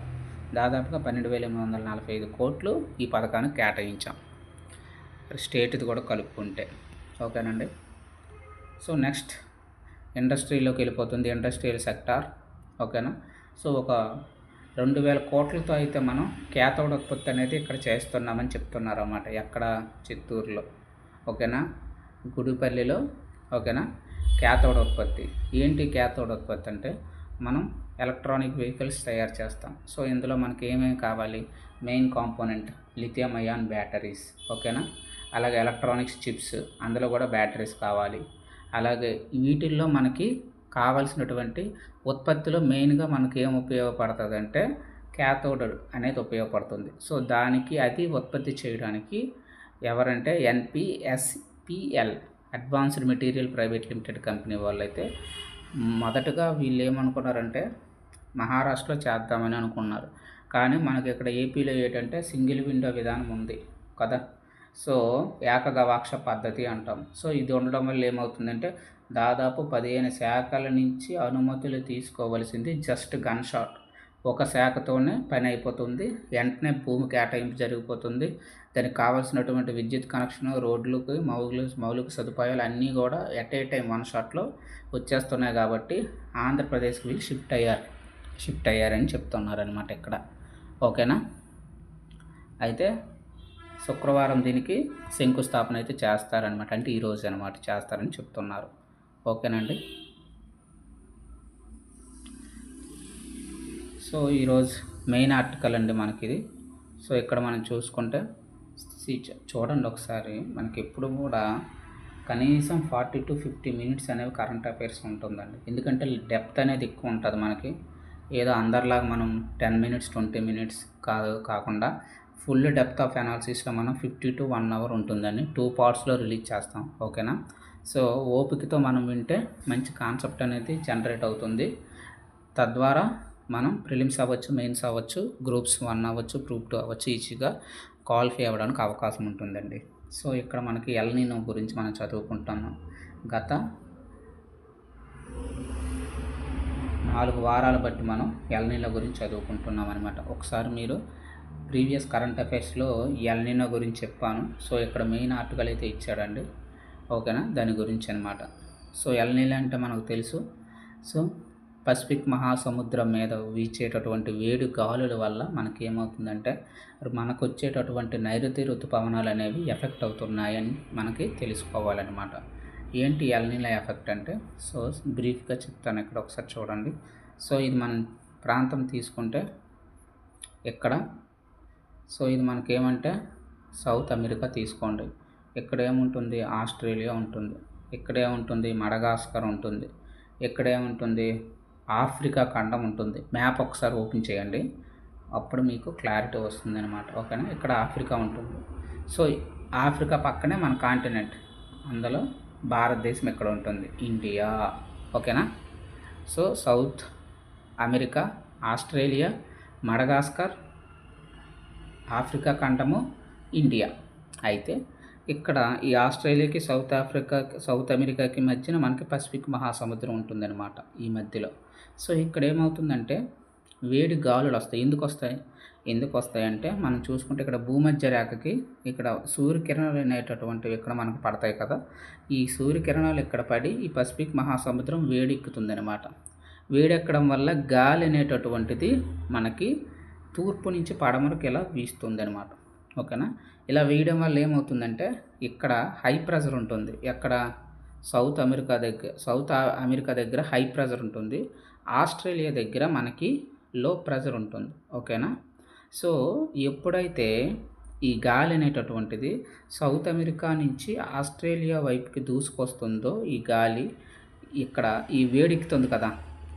S1: దాదాపుగా 12,845 కోట్లు ఈ పథకానికి కేటాయించాం, స్టేట్ది కూడా కలుపుకుంటే. ఓకేనండి. సో నెక్స్ట్ ఇండస్ట్రీలోకి వెళ్ళిపోతుంది, ఇండస్ట్రియల్ సెక్టార్. ఓకేనా. సో ఒక 2,000 కోట్లతో అయితే మనం క్యాథోడ్ ఉత్పత్తి అనేది ఇక్కడ చేస్తున్నామని చెప్తున్నారు అన్నమాట. ఎక్కడ, చిత్తూరులో. ఓకేనా, గుడిపల్లిలో. ఓకేనా. క్యాథోడ్ ఉత్పత్తి ఏంటి? క్యాథోడ్ ఉత్పత్తి అంటే మనం ఎలక్ట్రానిక్ వెహికల్స్ తయారు చేస్తాం. సో ఇందులో మనకి ఏమేమి కావాలి? Main component lithium ion batteries. ఓకేనా. అలాగే ఎలక్ట్రానిక్స్ చిప్స్, అందులో కూడా బ్యాటరీస్ కావాలి. అలాగే వీటిల్లో మనకి కావాల్సినటువంటి ఉత్పత్తిలో మెయిన్గా మనకి ఏం ఉపయోగపడుతుంది అంటే క్యాథోడ్ అనేది ఉపయోగపడుతుంది. సో దానికి అది ఉత్పత్తి చేయడానికి ఎవరంటే NPSPL advanced material private limited company వాళ్ళైతే మొదటగా వీళ్ళు ఏమనుకున్నారంటే మహారాష్ట్రలో చేద్దామని అనుకున్నారు. కానీ మనకి ఇక్కడ ఏపీలో ఏంటంటే సింగిల్ విండో విధానం ఉంది కదా. సో ఏకగవాక్ష పద్ధతి అంటాం. సో ఇది ఉండడం వల్ల ఏమవుతుందంటే దాదాపు 15 శాఖల నుంచి అనుమతులు తీసుకోవలసింది జస్ట్ గన్ షాట్. ఒక శాఖతోనే పని అయిపోతుంది, వెంటనే భూమి కేటాయింపు జరిగిపోతుంది. దానికి కావాల్సినటువంటి విద్యుత్ కనెక్షన్, రోడ్లకు మౌలిక సదుపాయాలు అన్నీ కూడా ఎట్ ఏ టైం 1 షాట్లో వచ్చేస్తున్నాయి. కాబట్టి ఆంధ్రప్రదేశ్కి వీళ్ళు షిఫ్ట్ అయ్యారని చెప్తున్నారనమాట ఇక్కడ. ఓకేనా. అయితే శుక్రవారం దీనికి శంకుస్థాపన అయితే చేస్తారనమాట. అంటే ఈరోజు అనమాట చేస్తారని చెప్తున్నారు. ఓకేనండి. సో ఈరోజు మెయిన్ ఆర్టికల్ అండి మనకి ఇది. సో ఇక్కడ మనం చూసుకుంటే చూడండి ఒకసారి, మనకి ఎప్పుడు కూడా కనీసం 40 to 50 మినిట్స్ అనేవి కరెంట్ అఫైర్స్ ఉంటుందండి. ఎందుకంటే డెప్త్ అనేది ఎక్కువ ఉంటుంది మనకి. ఏదో అందరిలాగా మనం 10 minutes 20 minutes కాకుండా ఫుల్ డెప్త్ ఆఫ్ అనాలిసిస్లో మనం 50 to 1 hour ఉంటుందని 2 పార్ట్స్లో రిలీజ్ చేస్తాం. ఓకేనా. సో ఓపికతో మనం వింటే మంచి కాన్సెప్ట్ అనేది జనరేట్ అవుతుంది. తద్వారా మనం ప్రిలిమ్స్ అవ్వచ్చు, మెయిన్స్ అవ్వచ్చు, గ్రూప్స్ 1 అవ్వచ్చు, గ్రూప్ 2 అవ్వచ్చు, ఈజీగా క్వాలిఫై అవ్వడానికి అవకాశం ఉంటుందండి. సో ఇక్కడ మనకి ఎల్ నినో గురించి మనం చదువుకుంటున్నాం. గత 4 వారాలు బట్టి మనం ఎల్ నినో గురించి చదువుకుంటున్నాం అనమాట. ఒకసారి మీరు ప్రీవియస్ కరెంట్ అఫైర్స్లో ఎల్ నినో గురించి చెప్పాను. సో ఇక్కడ మెయిన్ ఆర్టికల్ అయితే ఇచ్చాడండి. ఓకేనా, దాని గురించి అనమాట. సో ఎల్ నినో అంటే మనకు తెలుసు. సో పసిఫిక్ మహాసముద్రం మీద వీచేటటువంటి వేడి గాలుల వల్ల మనకి ఏమవుతుందంటే మనకు వచ్చేటటువంటి నైరుతి ఋతుపవనాలు అనేవి ఎఫెక్ట్ అవుతున్నాయని మనకి తెలుసుకోవాలన్నమాట. ఏంటి ఎల్ నినో ఎఫెక్ట్ అంటే, సో బ్రీఫ్గా చెప్తాను. ఇక్కడ ఒకసారి చూడండి. సో ఇది మన ప్రాంతం తీసుకుంటే ఇక్కడ, సో ఇది మనకేమంటే సౌత్ అమెరికా తీసుకోండి. ఇక్కడ ఏముంటుంది, ఆస్ట్రేలియా ఉంటుంది. ఇక్కడ ఏముంటుంది, మడగాస్కర్ ఉంటుంది. ఇక్కడ ఏముంటుంది, ఆఫ్రికా ఖండం ఉంటుంది. మ్యాప్ ఒకసారి ఓపెన్ చేయండి, అప్పుడు మీకు క్లారిటీ వస్తుంది అనమాట. ఓకేనా, ఇక్కడ ఆఫ్రికా ఉంటుంది. సో ఆఫ్రికా పక్కనే మన కాంటినెంట్, అందులో భారతదేశం ఎక్కడ ఉంటుంది, ఇండియా. ఓకేనా. So south America, Australia, Madagascar, Africa ఖండము, ఇండియా. అయితే ఇక్కడ ఈ ఆస్ట్రేలియాకి సౌత్ అమెరికాకి మధ్యన మనకి పసిఫిక్ మహాసముద్రం ఉంటుందన్నమాట ఈ మధ్యలో. సో ఇక్కడ ఏమవుతుందంటే వేడి గాలులు వస్తాయి. ఎందుకు వస్తాయి అంటే మనం చూసుకుంటే ఇక్కడ భూమధ్య రేఖకి ఇక్కడ సూర్యకిరణాలు అనేటటువంటివి ఇక్కడ మనకు పడతాయి కదా. ఈ సూర్యకిరణాలు ఇక్కడ పడి ఈ పసిఫిక్ మహాసముద్రం వేడెక్కుతుందన్నమాట. వేడెక్కడం వల్ల గాలి అనేటటువంటిది మనకి తూర్పు నుంచి పడమరకు ఇలా వీస్తుందన్నమాట. ఓకేనా. ఇలా వేయడం వల్ల ఏమవుతుందంటే ఇక్కడ హై ప్రెజర్ ఉంటుంది. ఎక్కడ, సౌత్ అమెరికా దగ్గర హై ప్రెజర్ ఉంటుంది. ఆస్ట్రేలియా దగ్గర మనకి లో ప్రెజర్ ఉంటుంది. ఓకేనా. సో ఎప్పుడైతే ఈ గాలి అనేటటువంటిది సౌత్ అమెరికా నుంచి ఆస్ట్రేలియా వైపుకి దూసుకొస్తుందో ఈ గాలి ఇక్కడ ఈ వేడెక్కుతుంది కదా,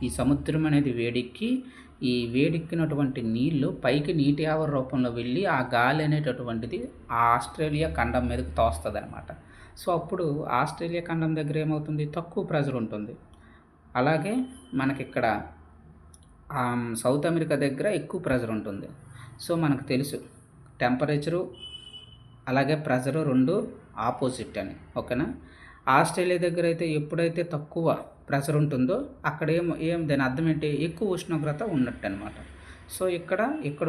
S1: ఈ సముద్రం అనేది వేడెక్కి ఈ వేడెక్కినటువంటి నీళ్లు పైకి నీటి ఆవిరి రూపంలో వెళ్ళి ఆ గాలి అనేటటువంటిది ఆ ఆస్ట్రేలియా ఖండం మీదకి తోస్తుంది అనమాట. సో అప్పుడు ఆస్ట్రేలియా ఖండం దగ్గర ఏమవుతుంది, తక్కువ ప్రెజర్ ఉంటుంది. అలాగే మనకిక్కడ సౌత్ అమెరికా దగ్గర ఎక్కువ ప్రెజర్ ఉంటుంది. సో మనకు తెలుసు టెంపరేచరు అలాగే ప్రెజరు రెండు ఆపోజిట్ అని. ఓకేనా. ఆస్ట్రేలియా దగ్గర అయితే ఎప్పుడైతే తక్కువ ప్రెషర్ ఉంటుందో అక్కడ దాని అర్థం ఏంటి, ఎక్కువ ఉష్ణోగ్రత ఉన్నట్టు అనమాట. సో ఇక్కడ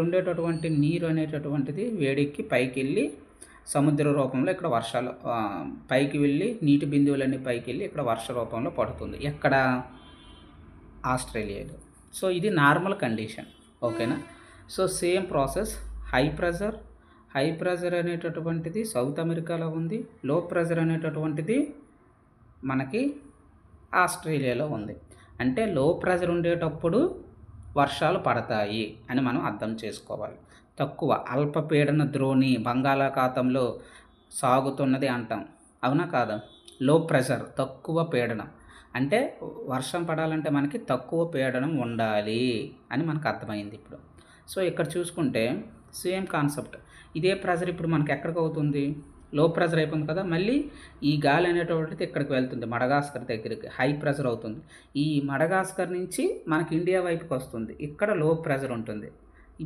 S1: ఉండేటటువంటి నీరు అనేటటువంటిది వేడెక్కి పైకి వెళ్ళి సముద్ర రూపంలో ఇక్కడ వర్షాలు పైకి వెళ్ళి నీటి బిందువులన్నీ పైకి వెళ్ళి ఇక్కడ వర్ష రూపంలో పడుతుంది. ఎక్కడ, ఆస్ట్రేలియాలో. సో ఇది నార్మల్ కండిషన్. ఓకేనా. So same process high pressure అనేటటువంటిది సౌత్ అమెరికాలో ఉంది. లో ప్రెజర్ అనేటటువంటిది మనకి ఆస్ట్రేలియాలో ఉంది. అంటే లో ప్రెజర్ ఉండేటప్పుడు వర్షాలు పడతాయి అని మనం అర్థం చేసుకోవాలి. తక్కువ అల్పపీడన ద్రోణి బంగాళాఖాతంలో సాగుతున్నది అంటాం, అవునా కాదా. లో ప్రెషర్ తక్కువ పీడనం అంటే వర్షం పడాలంటే మనకి తక్కువ పీడనం ఉండాలి అని మనకు అర్థమైంది ఇప్పుడు. సో ఇక్కడ చూసుకుంటే సేమ్ కాన్సెప్ట్. ఇదే ప్రెషర్ ఇప్పుడు మనకి ఎక్కడికి అవుతుంది, లో ప్రెషర్ అయిపోయింది కదా, మళ్ళీ ఈ గాలి అనేటువంటిది ఇక్కడికి వెళ్తుంది, మడగాస్కర్ దగ్గరికి హై ప్రెషర్ అవుతుంది. ఈ మడగాస్కర్ నుంచి మనకి ఇండియా వైపుకి వస్తుంది, ఇక్కడ లో ప్రెషర్ ఉంటుంది.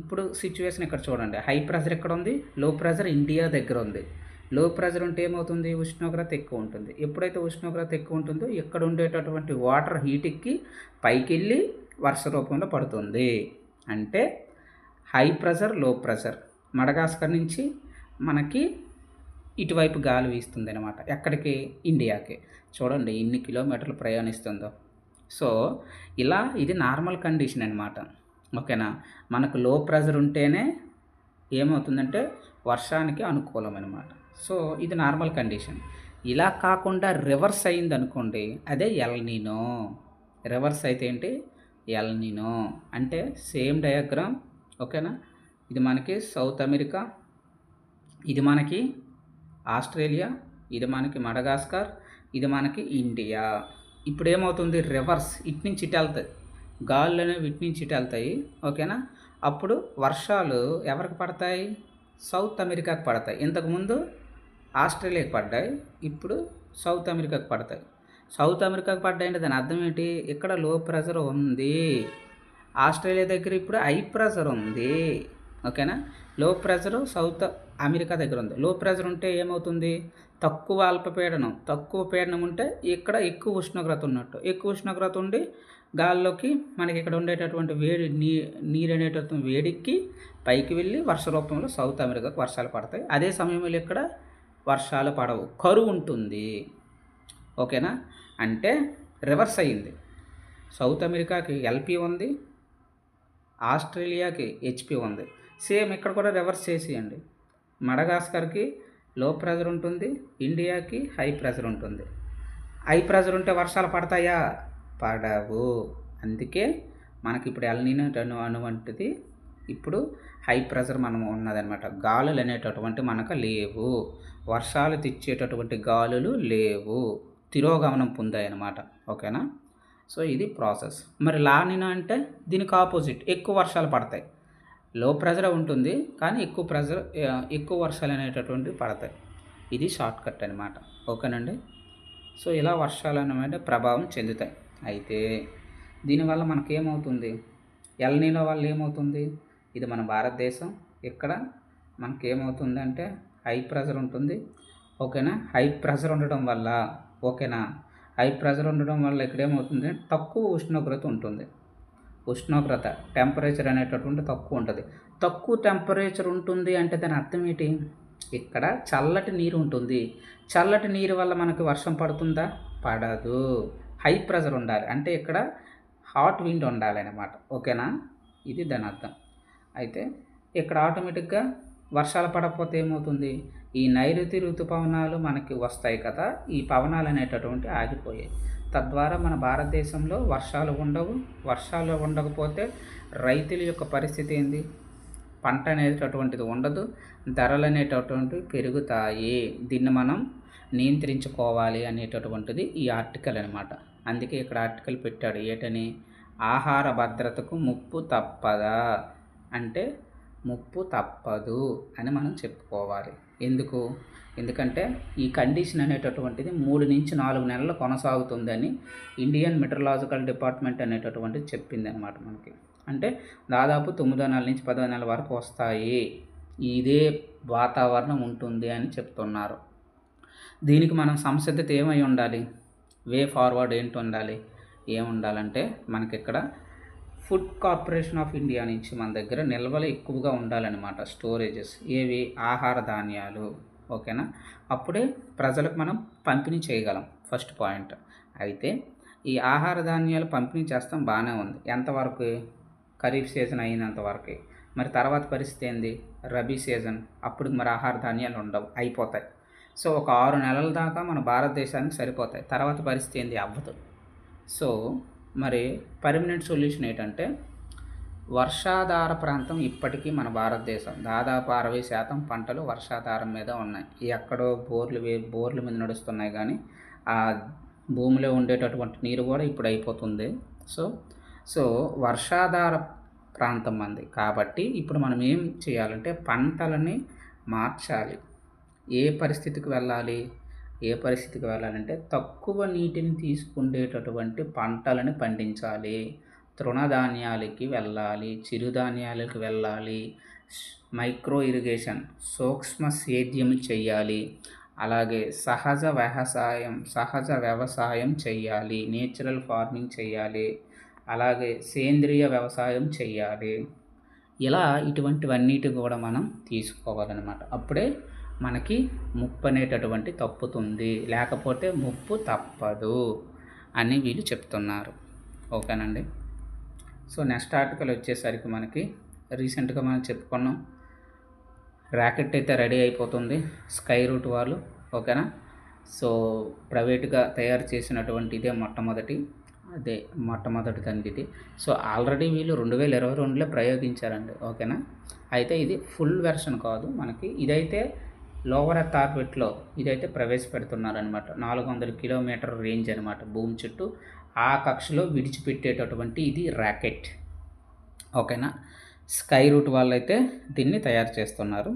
S1: ఇప్పుడు సిచ్యువేషన్ ఇక్కడ చూడండి, హై ప్రెషర్ ఎక్కడ ఉంది, లో ప్రెషర్ ఇండియా దగ్గర ఉంది. లో ప్రెషర్ ఉంటే ఏమవుతుంది, ఉష్ణోగ్రత ఎక్కువ ఉంటుంది. ఎప్పుడైతే ఉష్ణోగ్రత ఎక్కువ ఉంటుందో ఇక్కడ ఉండేటటువంటి వాటర్ హీట్ ఎక్కి పైకి వెళ్ళి వర్ష రూపంలో పడుతుంది. అంటే హై ప్రెషర్, లో ప్రెషర్ మడగాస్కర్ నుంచి మనకి ఇటువైపు గాలి వీస్తుంది అనమాట. ఎక్కడికి, ఇండియాకి. చూడండి ఎన్ని కిలోమీటర్లు ప్రయాణిస్తుందో. సో ఇలా ఇది నార్మల్ కండిషన్ అనమాట. ఓకేనా. మనకు లో ప్రెషర్ ఉంటేనే ఏమవుతుందంటే వర్షానికి అనుకూలం అనమాట. సో ఇది నార్మల్ కండిషన్. ఇలా కాకుండా రివర్స్ అయింది అనుకోండి, అదే ఎల్ నినో. రివర్స్ అయితే ఏంటి, ఎల్ నినో అంటే సేమ్ డయాగ్రామ్. ఓకేనా. ఇది మనకి సౌత్ అమెరికా, ఇది మనకి ఆస్ట్రేలియా, ఇది మనకి మడగాస్కర్, ఇది మనకి ఇండియా. ఇప్పుడు ఏమవుతుంది, రివర్స్ ఇటు నుంచి ఇటు వెళ్తాయి, గాలులు అనేవి ఇటు నుంచి ఇటు వెళ్తాయి. ఓకేనా. అప్పుడు వర్షాలు ఎవరికి పడతాయి, సౌత్ అమెరికాకి పడతాయి. ఇంతకుముందు ఆస్ట్రేలియాకి పడ్డాయి, ఇప్పుడు సౌత్ అమెరికాకి పడతాయి. సౌత్ అమెరికాకి పడ్డాయంటే దాని అర్థం ఏంటి? ఇక్కడ లో ప్రెషర్ ఉంది. ఆస్ట్రేలియా దగ్గర ఇప్పుడు హై ప్రెషర్ ఉంది. ఓకేనా? లో ప్రెషరు సౌత్ అమెరికా దగ్గర ఉంది. లో ప్రెషర్ ఉంటే ఏమవుతుంది? తక్కువ అల్పపీడనం, తక్కువ పీడనం ఉంటే ఇక్కడ ఎక్కువ ఉష్ణోగ్రత ఉన్నట్టు. ఎక్కువ ఉష్ణోగ్రత ఉండి గాల్లోకి మనకి ఇక్కడ ఉండేటటువంటి వేడి నీరు అనేటటువంటి వేడికి పైకి వెళ్ళి వర్ష రూపంలో సౌత్ అమెరికాకు వర్షాలు పడతాయి. అదే సమయంలో ఇక్కడ వర్షాలు పడవు, కరువు ఉంటుంది. ఓకేనా? అంటే రివర్స్ అయ్యింది. సౌత్ అమెరికాకి ఎల్పి ఉంది, ఆస్ట్రేలియాకి హెచ్పి ఉంది. సేమ్ ఇక్కడ కూడా రివర్స్ చేసేయండి. మడగాస్కర్కి లో ప్రెషర్ ఉంటుంది, ఇండియాకి హై ప్రెషర్ ఉంటుంది. హై ప్రెషర్ ఉంటే వర్షాలు పడతాయా? పడవు. అందుకే మనకి ఇప్పుడు ఎల్నినో అనేటువంటిది ఇప్పుడు హై ప్రెషర్ మనం ఉన్నదనమాట. గాలులు అనేటటువంటి మనకు లేవు, వర్షాలు తెచ్చేటటువంటి గాలులు లేవు, తిరోగమనం పొందాయి అన్నమాట. ఓకేనా? సో ఇది ప్రాసెస్. మరి లానినా అంటే దీనికి ఆపోజిట్, ఎక్కువ వర్షాలు పడతాయి. లో ప్రెషర్ ఉంటుంది కానీ ఎక్కువ వర్షాలు అనేటటువంటివి పడతాయి. ఇది షార్ట్ కట్ అనమాట. ఓకేనండి? సో ఇలా వర్షాలు అనేవి ప్రభావం చెందుతాయి. అయితే దీనివల్ల మనకేమవుతుంది? ఎల్నినో వల్ల ఏమవుతుంది? ఇది మన భారతదేశం. ఇక్కడ మనకేమవుతుంది అంటే హై ప్రెషర్ ఉంటుంది. ఓకేనా? హై ప్రెషర్ ఉండడం వల్ల హై ప్రెషర్ ఉండడం వల్ల ఇక్కడ ఏమవుతుంది? తక్కువ ఉష్ణోగ్రత ఉంటుంది. టెంపరేచర్ అనేటటువంటి తక్కువ ఉంటుంది. తక్కువ టెంపరేచర్ ఉంటుంది అంటే దాని అర్థం ఏంటి? ఇక్కడ చల్లటి నీరు ఉంటుంది. చల్లటి నీరు వల్ల మనకి వర్షం పడుతుందా? పడదు. హై ప్రెషర్ ఉండాలి అంటే ఇక్కడ హాట్ విండ్ ఉండాలి అన్నమాట. ఓకేనా? ఇది దాని అర్థం. అయితే ఇక్కడ ఆటోమేటిక్గా వర్షాలు పడకపోతే ఏమవుతుంది? ఈ నైరుతి ఋతుపవనాలు మనకి వస్తాయి కదా, ఈ పవనాలు అనేటటువంటి ఆగిపోయాయి. తద్వారా మన భారతదేశంలో వర్షాలు ఉండవు. వర్షాలు ఉండకపోతే రైతుల యొక్క పరిస్థితి ఏంది? పంట అనేటటువంటిది ఉండదు, ధరలు అనేటటువంటివి పెరుగుతాయి. దీన్ని మనం నియంత్రించుకోవాలి అనేటటువంటిది ఈ ఆర్టికల్ అనమాట. అందుకే ఇక్కడ ఆర్టికల్ పెట్టాడు. ఏటని? ఆహార భద్రతకు ముప్పు తప్పదా అంటే ముప్పు తప్పదు అని మనం చెప్పుకోవాలి. ఎందుకంటే ఈ కండిషన్ అనేటటువంటిది 3 నుంచి 4 నెలలు కొనసాగుతుందని ఇండియన్ మెట్రలాజికల్ డిపార్ట్మెంట్ అనేటటువంటిది చెప్పింది అనమాట మనకి. అంటే దాదాపు 9 నెలల నుంచి 10 నెలల వరకు వస్తాయి, ఇదే వాతావరణం ఉంటుంది అని చెప్తున్నారు. దీనికి మనం సంసిద్ధత ఏమై ఉండాలి? వే ఫార్వర్డ్ ఏంటి ఉండాలి? ఏముండాలంటే మనకి ఇక్కడ ఫుడ్ కార్పొరేషన్ ఆఫ్ ఇండియా నుంచి మన దగ్గర నిల్వలు ఎక్కువగా ఉండాలన్నమాట. స్టోరేజెస్ ఏవి? ఆహార ధాన్యాలు. ఓకేనా? అప్పుడే ప్రజలకు మనం పంపిణీ చేయగలం. First point. అయితే ఈ ఆహార ధాన్యాలు పంపిణీ చేస్తాం, బాగానే ఉంది. ఎంతవరకు? ఖరీఫ్ సీజన్ అయినంత వరకు. మరి తర్వాత పరిస్థితి ఏంది? రబీ సీజన్. అప్పుడు మరి ఆహార ధాన్యాలు ఉండవు, అయిపోతాయి. సో ఒక 6 నెలల దాకా మన భారతదేశానికి సరిపోతాయి. తర్వాత పరిస్థితి ఏంది? అవ్వదు. సో మరి పర్మనెంట్ సొల్యూషన్ ఏంటంటే వర్షాధార ప్రాంతం. ఇప్పటికీ మన భారతదేశం దాదాపు 60% పంటలు వర్షాధారం మీద ఉన్నాయి. ఎక్కడో బోర్ల మీద నడుస్తున్నాయి కానీ ఆ భూమిలో ఉండేటటువంటి నీరు కూడా ఇప్పుడు అయిపోతుంది. సో వర్షాధార ప్రాంతం మంది కాబట్టి ఇప్పుడు మనం ఏం చేయాలంటే పంటలని మార్చాలి. ఏ పరిస్థితికి వెళ్ళాలంటే తక్కువ నీటిని తీసుకునేటటువంటి పంటలను పండించాలి. తృణధాన్యాలకి వెళ్ళాలి, చిరుధాన్యాలకు వెళ్ళాలి, మైక్రో ఇరిగేషన్, సూక్ష్మ సేద్యం చేయాలి. అలాగే సహజ వ్యవసాయం చేయాలి, నేచురల్ ఫార్మింగ్ చేయాలి, అలాగే సేంద్రియ వ్యవసాయం చేయాలి. ఇలా ఇటువంటివన్నిటి కూడా మనం తీసుకోవాలన్నమాట. అప్పుడే మనకి ముప్పు అనేటటువంటి తప్పుతుంది, లేకపోతే ముప్పు తప్పదు అని వీళ్ళు చెప్తున్నారు. ఓకేనండి? సో నెక్స్ట్ ఆర్టికల్ వచ్చేసరికి మనకి రీసెంట్గా మనం చెప్పుకున్నాం, ర్యాకెట్ అయితే రెడీ అయిపోతుంది స్కై రూట్ వాళ్ళు. ఓకేనా? సో ప్రైవేట్గా తయారు చేసినటువంటి ఇదే మొట్టమొదటిది ఇది. సో ఆల్రెడీ వీళ్ళు 2022లో ప్రయోగించారండి. ఓకేనా? అయితే ఇది ఫుల్ వెర్షన్ కాదు మనకి. ఇదైతే లోవర్ ఎర్త్ ఆర్బిట్లో ఇదైతే ప్రవేశపెడుతున్నారనమాట. 400 కిలోమీటర్ రేంజ్ అనమాట భూమి చుట్టూ. ఆ కక్షలో విడిచిపెట్టేటటువంటి ఇది ర్యాకెట్. ఓకేనా? స్కై రూట్ వాళ్ళైతే దీన్ని తయారు చేస్తున్నారు.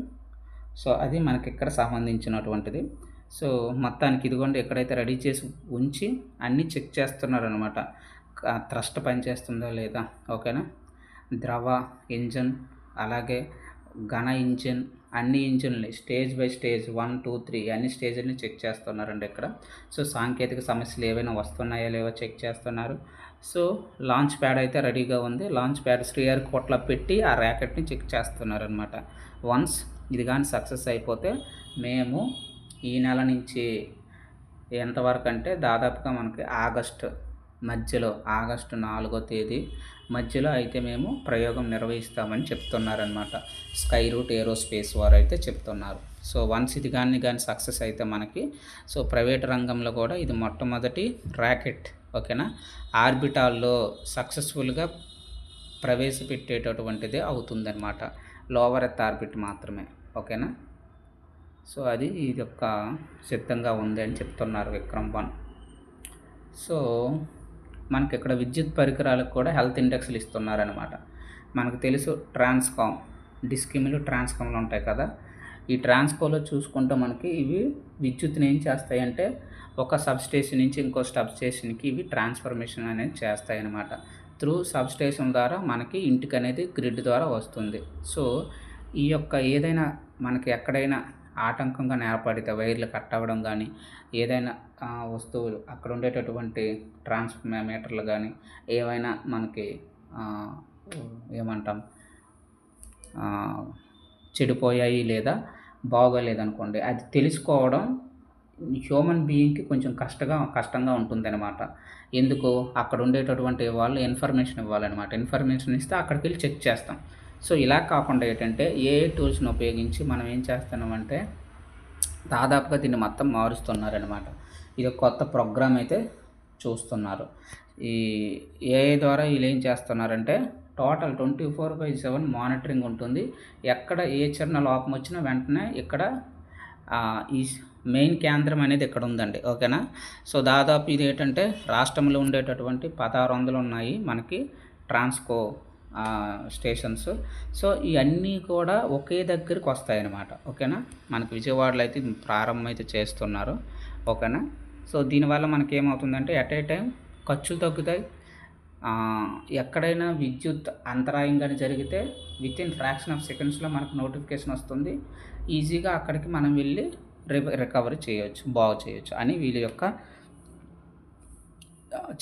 S1: సో అది మనకి ఇక్కడ సంబంధించినటువంటిది. సో మొత్తానికి ఇదిగోండి ఎక్కడైతే రెడీ చేసి ఉంచి అన్నీ చెక్ చేస్తున్నారనమాట. థ్రస్ట్ పనిచేస్తుందా లేదా, ఓకేనా. ద్రవ ఇంజన్, అలాగే ఘన ఇంజిన్, అన్ని ఇంజిన్‌ని స్టేజ్ బై స్టేజ్ 1, 2, 3 అన్ని స్టేజ్‌లని చెక్ చేస్తున్నారండి ఇక్కడ. సో సాంకేతిక సమస్యలు ఏవైనా వస్తున్నాయా లేవో చెక్ చేస్తున్నారు. సో లాంచ్ ప్యాడ్ అయితే రెడీగా ఉంది. లాంచ్ ప్యాడ్ శ్రీహరికోటలో పెట్టి ఆ ర్యాకెట్‌ని చెక్ చేస్తున్నారనమాట. వన్స్ ఇది గాని సక్సెస్ అయిపోతే మేము ఈ నెల నుంచి ఎంతవరకు అంటే దాదాపుగా మనకి ఆగస్టు మధ్యలో, ఆగస్టు 4వ తేదీ మధ్యలో అయితే మేము ప్రయోగం నిర్వహిస్తామని చెప్తున్నారనమాట. స్కై రూట్ ఏరోస్పేస్ వారు అయితే చెప్తున్నారు. సో వన్స్ ఇది కానీ సక్సెస్ అయితే మనకి సో ప్రైవేట్ రంగంలో కూడా ఇది మొట్టమొదటి ర్యాకెట్, ఓకేనా, ఆర్బిటాల్లో సక్సెస్ఫుల్గా ప్రవేశపెట్టేటటువంటిదే అవుతుందన్నమాట. లోవర్ ఎర్త్ ఆర్బిట్ మాత్రమే, ఓకేనా. సో అది ఇది యొక్క సిద్ధంగా ఉంది అని చెప్తున్నారు విక్రమ్ 1. సో మనకి ఇక్కడ విద్యుత్ పరికరాలకు కూడా హెల్త్ ఇండెక్స్లు ఇస్తున్నారనమాట. మనకు తెలుసు ట్రాన్స్కామ్, డిస్కిమ్లు, ట్రాన్స్కామ్లు ఉంటాయి కదా. ఈ ట్రాన్స్కోలో చూసుకుంటే మనకి ఇవి విద్యుత్తుని ఏం చేస్తాయంటే ఒక సబ్స్టేషన్ నుంచి ఇంకో సబ్స్టేషన్కి ఇవి ట్రాన్స్ఫర్మేషన్ అనేది చేస్తాయి అన్నమాట. త్రూ సబ్స్టేషన్ ద్వారా మనకి ఇంటికి అనేది గ్రిడ్ ద్వారా వస్తుంది. సో ఈ యొక్క ఏదైనా మనకి ఎక్కడైనా ఆటంకంగా ఏర్పడితే వైర్లు కట్ అవ్వడం కానీ, ఏదైనా వస్తువులు అక్కడ ఉండేటటువంటి ట్రాన్స్ఫార్మేటర్లు కానీ ఏవైనా మనకి ఏమంటాం చెడిపోయాయి లేదా బాగోలేదనుకోండి, అది తెలుసుకోవడం హ్యూమన్ బీయింగ్కి కొంచెం కష్టంగా ఉంటుందన్నమాట. ఎందుకు, అక్కడ ఉండేటటువంటి వాళ్ళు ఇన్ఫర్మేషన్ ఇవ్వాలన్నమాట. ఇన్ఫర్మేషన్ ఇస్తే అక్కడికి వెళ్ళి చెక్ చేస్తాం. సో ఇలా కాకుండా ఏంటంటే ఏఐ టూల్స్ని ఉపయోగించి మనం ఏం చేస్తున్నామంటే దాదాపుగా దీన్ని మొత్తం మారుస్తున్నారనమాట. ఇది కొత్త ప్రోగ్రామ్ అయితే చూస్తున్నారు. ఈ ఏఐ ద్వారా వీళ్ళు ఏం చేస్తున్నారంటే టోటల్ 24/7 మానిటరింగ్ ఉంటుంది. ఎక్కడ ఏ చిన్న లోపం వచ్చినా వెంటనే ఇక్కడ ఈ మెయిన్ కేంద్రం అనేది ఇక్కడ ఉందండి, ఓకేనా. సో దాదాపు ఇది ఏంటంటే రాష్ట్రంలో ఉండేటటువంటి 1600 ఉన్నాయి మనకి ట్రాన్స్కో స్టేషన్స్. సో ఇవన్నీ కూడా ఒకే దగ్గరికి వస్తాయన్నమాట, ఓకేనా. మనకి విజయవాడలో అయితే ప్రారంభం అయితే చేస్తున్నారు, ఓకేనా. సో దీనివల్ల మనకి ఏమవుతుందంటే ఎట్ ఏ టైం ఖర్చులు తగ్గుతాయి. ఎక్కడైనా విద్యుత్ అంతరాయం కానీ జరిగితే వితిన్ ఫ్రాక్షన్ ఆఫ్ సెకండ్స్లో మనకు నోటిఫికేషన్ వస్తుంది. ఈజీగా అక్కడికి మనం వెళ్ళి రికవరీ చేయొచ్చు, బాగు చేయొచ్చు అని వీళ్ళ యొక్క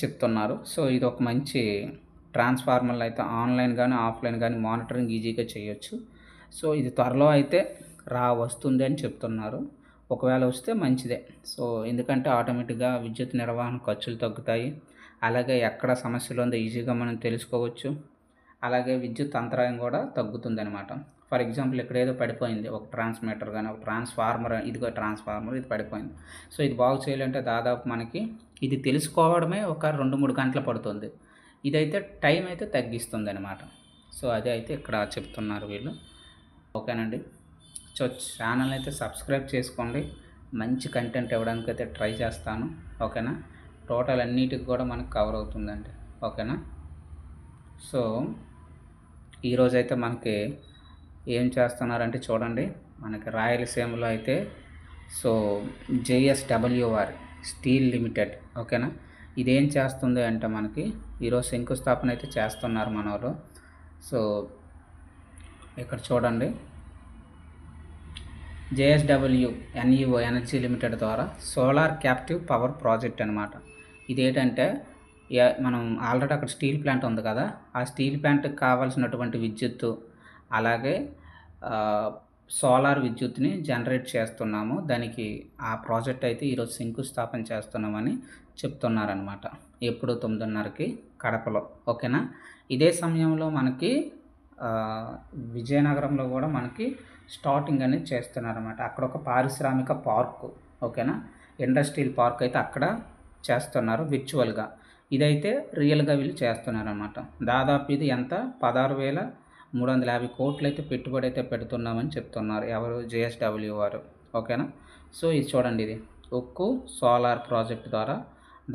S1: చెప్తున్నారు. సో ఇది ఒక మంచి ట్రాన్స్ఫార్మర్లు అయితే ఆన్లైన్ కానీ ఆఫ్లైన్ కానీ మానిటరింగ్ ఈజీగా చేయొచ్చు. సో ఇది త్వరలో అయితే వస్తుంది అని చెప్తున్నారు. ఒకవేళ వస్తే మంచిదే. సో ఎందుకంటే ఆటోమేటిక్గా విద్యుత్ నిర్వహణ ఖర్చులు తగ్గుతాయి. అలాగే ఎక్కడ సమస్యలు ఉందో ఈజీగా మనం తెలుసుకోవచ్చు. అలాగే విద్యుత్ అంతరాయం కూడా తగ్గుతుందనమాట. ఫర్ ఎగ్జాంపుల్ ఇక్కడ ఏదో పడిపోయింది, ఒక ట్రాన్స్మిటర్ కానీ ఒక ట్రాన్స్ఫార్మర్, ఇదిగో ట్రాన్స్ఫార్మర్ ఇది పడిపోయింది. సో ఇది బాగు చేయాలంటే దాదాపు మనకి ఇది తెలుసుకోవడమే ఒక 2-3 గంటలు పడుతుంది. ఇదైతే టైం అయితే తగ్గిస్తుంది అనమాట. సో అదే అయితే ఇక్కడ చెప్తున్నారు వీళ్ళు, ఓకేనండి. సో ఛానల్ అయితే సబ్స్క్రైబ్ చేసుకోండి. మంచి కంటెంట్ ఇవ్వడానికి అయితే ట్రై చేస్తాను, ఓకేనా. టోటల్ అన్నిటికి కూడా మనకు కవర్ అవుతుందండి, ఓకేనా. సో ఈరోజైతే మనకి ఏం చేస్తున్నారంటే చూడండి, మనకి రాయలసీమలో అయితే సో JSWR స్టీల్ లిమిటెడ్, ఓకేనా. ఇదేం చేస్తుంది అంటే మనకి ఈరోజు శంకుస్థాపన అయితే చేస్తున్నారు మనవారు. సో ఇక్కడ చూడండి, JSWNEO ఎనర్జీ లిమిటెడ్ ద్వారా సోలార్ క్యాప్టివ్ పవర్ ప్రాజెక్ట్ అనమాట. ఇదేంటంటే మనం ఆల్రెడీ అక్కడ స్టీల్ ప్లాంట్ ఉంది కదా, ఆ స్టీల్ ప్లాంట్కి కావాల్సినటువంటి విద్యుత్తు అలాగే సోలార్ విద్యుత్ని జనరేట్ చేస్తున్నాము. దానికి ఆ ప్రాజెక్ట్ అయితే ఈరోజు శంకుస్థాపన చేస్తున్నామని చెప్తున్నారనమాట. ఎప్పుడు 9:30కి కడపలో, ఓకేనా. ఇదే సమయంలో మనకి విజయనగరంలో కూడా మనకి స్టార్టింగ్ అనేది చేస్తున్నారన్నమాట. అక్కడ ఒక పారిశ్రామిక పార్కు, ఓకేనా, ఇండస్ట్రియల్ పార్క్ అయితే అక్కడ చేస్తున్నారు విర్చువల్గా. ఇదైతే రియల్గా వీళ్ళు చేస్తున్నారన్నమాట. దాదాపు ఇది ఎంత 16,350 కోట్లు అయితే పెట్టుబడి అయితే పెడుతున్నామని చెప్తున్నారు ఎవరు, JSW వారు, ఓకేనా. సో ఇది చూడండి, ఇది ఉక్కు సోలార్ ప్రాజెక్ట్ ద్వారా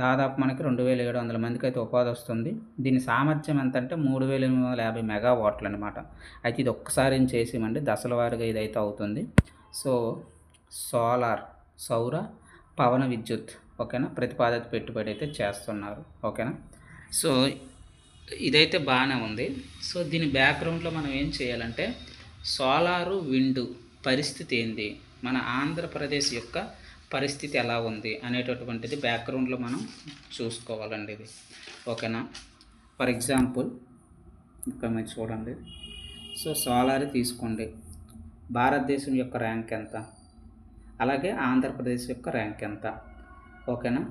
S1: దాదాపు మనకి 2,700 మందికి అయితే ఉపాధి వస్తుంది. దీని సామర్థ్యం ఎంత అంటే 3,850 మెగావాట్లు అనమాట. అయితే ఇది ఒక్కసారి ఏం చేసామండి, దశల వారీగా ఇదైతే అవుతుంది. సో సోలార్ సౌర పవన విద్యుత్ ఓకేనా ప్రతిపాదిత పెట్టుబడి అయితే చేస్తున్నారు ఓకేనా. సో ఇదైతే బాగానే ఉంది. సో దీని బ్యాక్గ్రౌండ్లో మనం ఏం చేయాలంటే సోలారు విండ్ పరిస్థితి ఏంది, మన ఆంధ్రప్రదేశ్ యొక్క పరిస్థితి ఎలా ఉంది అనేటటువంటిది బ్యాక్గ్రౌండ్లో మనం చూసుకోవాలండి ఇది ఓకేనా. ఫర్ ఎగ్జాంపుల్ ఇక్కడ మీరు చూడండి. సో సోలార్ తీసుకోండి, భారతదేశం యొక్క ర్యాంక్ ఎంత, అలాగే ఆంధ్రప్రదేశ్ యొక్క ర్యాంక్ ఎంత ఓకేనా.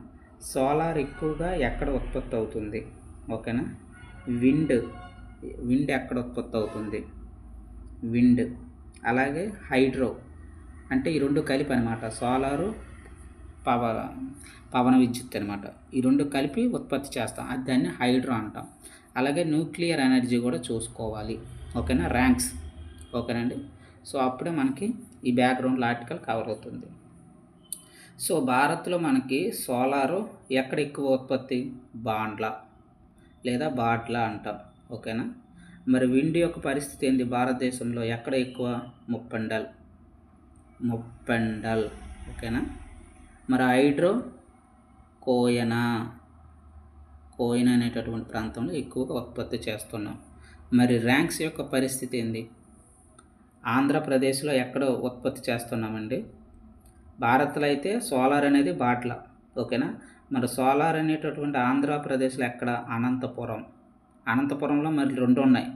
S1: సోలార్ ఎక్కువగా ఎక్కడ ఉత్పత్తి అవుతుంది ఓకేనా, విండ్ ఎక్కడ ఉత్పత్తి అవుతుంది, విండ్ అలాగే హైడ్రో అంటే ఈ రెండు కలిపి అనమాట, సోలారు పవన విద్యుత్ అనమాట, ఈ రెండు కలిపి ఉత్పత్తి చేస్తాం, అది దాన్ని హైడ్రో అంటాం. అలాగే న్యూక్లియర్ ఎనర్జీ కూడా చూసుకోవాలి ఓకేనా, ర్యాంక్స్ ఓకేనండి. సో అప్పుడే మనకి ఈ బ్యాక్గ్రౌండ్ ఆర్టికల్ కవర్ అవుతుంది. సో భారత్లో మనకి సోలారు ఎక్కడ ఎక్కువ ఉత్పత్తి, బాండ్లా లేదా బాట్లా అంటాం ఓకేనా. మరి విండ్ యొక్క పరిస్థితి ఏంది, భారతదేశంలో ఎక్కడ ఎక్కువ, ముప్పండల్ ఓకేనా. మరి హైడ్రో కోయన అనేటటువంటి ప్రాంతంలో ఎక్కువగా ఉత్పత్తి చేస్తున్నాం. మరి ర్యాంక్స్ యొక్క పరిస్థితి ఏంది, ఆంధ్రప్రదేశ్లో ఎక్కడ ఉత్పత్తి చేస్తున్నామండి, భారత్లో అయితే సోలార్ అనేది బాట్ల ఓకేనా. మరి సోలార్ అనేటటువంటి ఆంధ్రప్రదేశ్లో ఎక్కడ, అనంతపురంలో మరి రెండు ఉన్నాయి,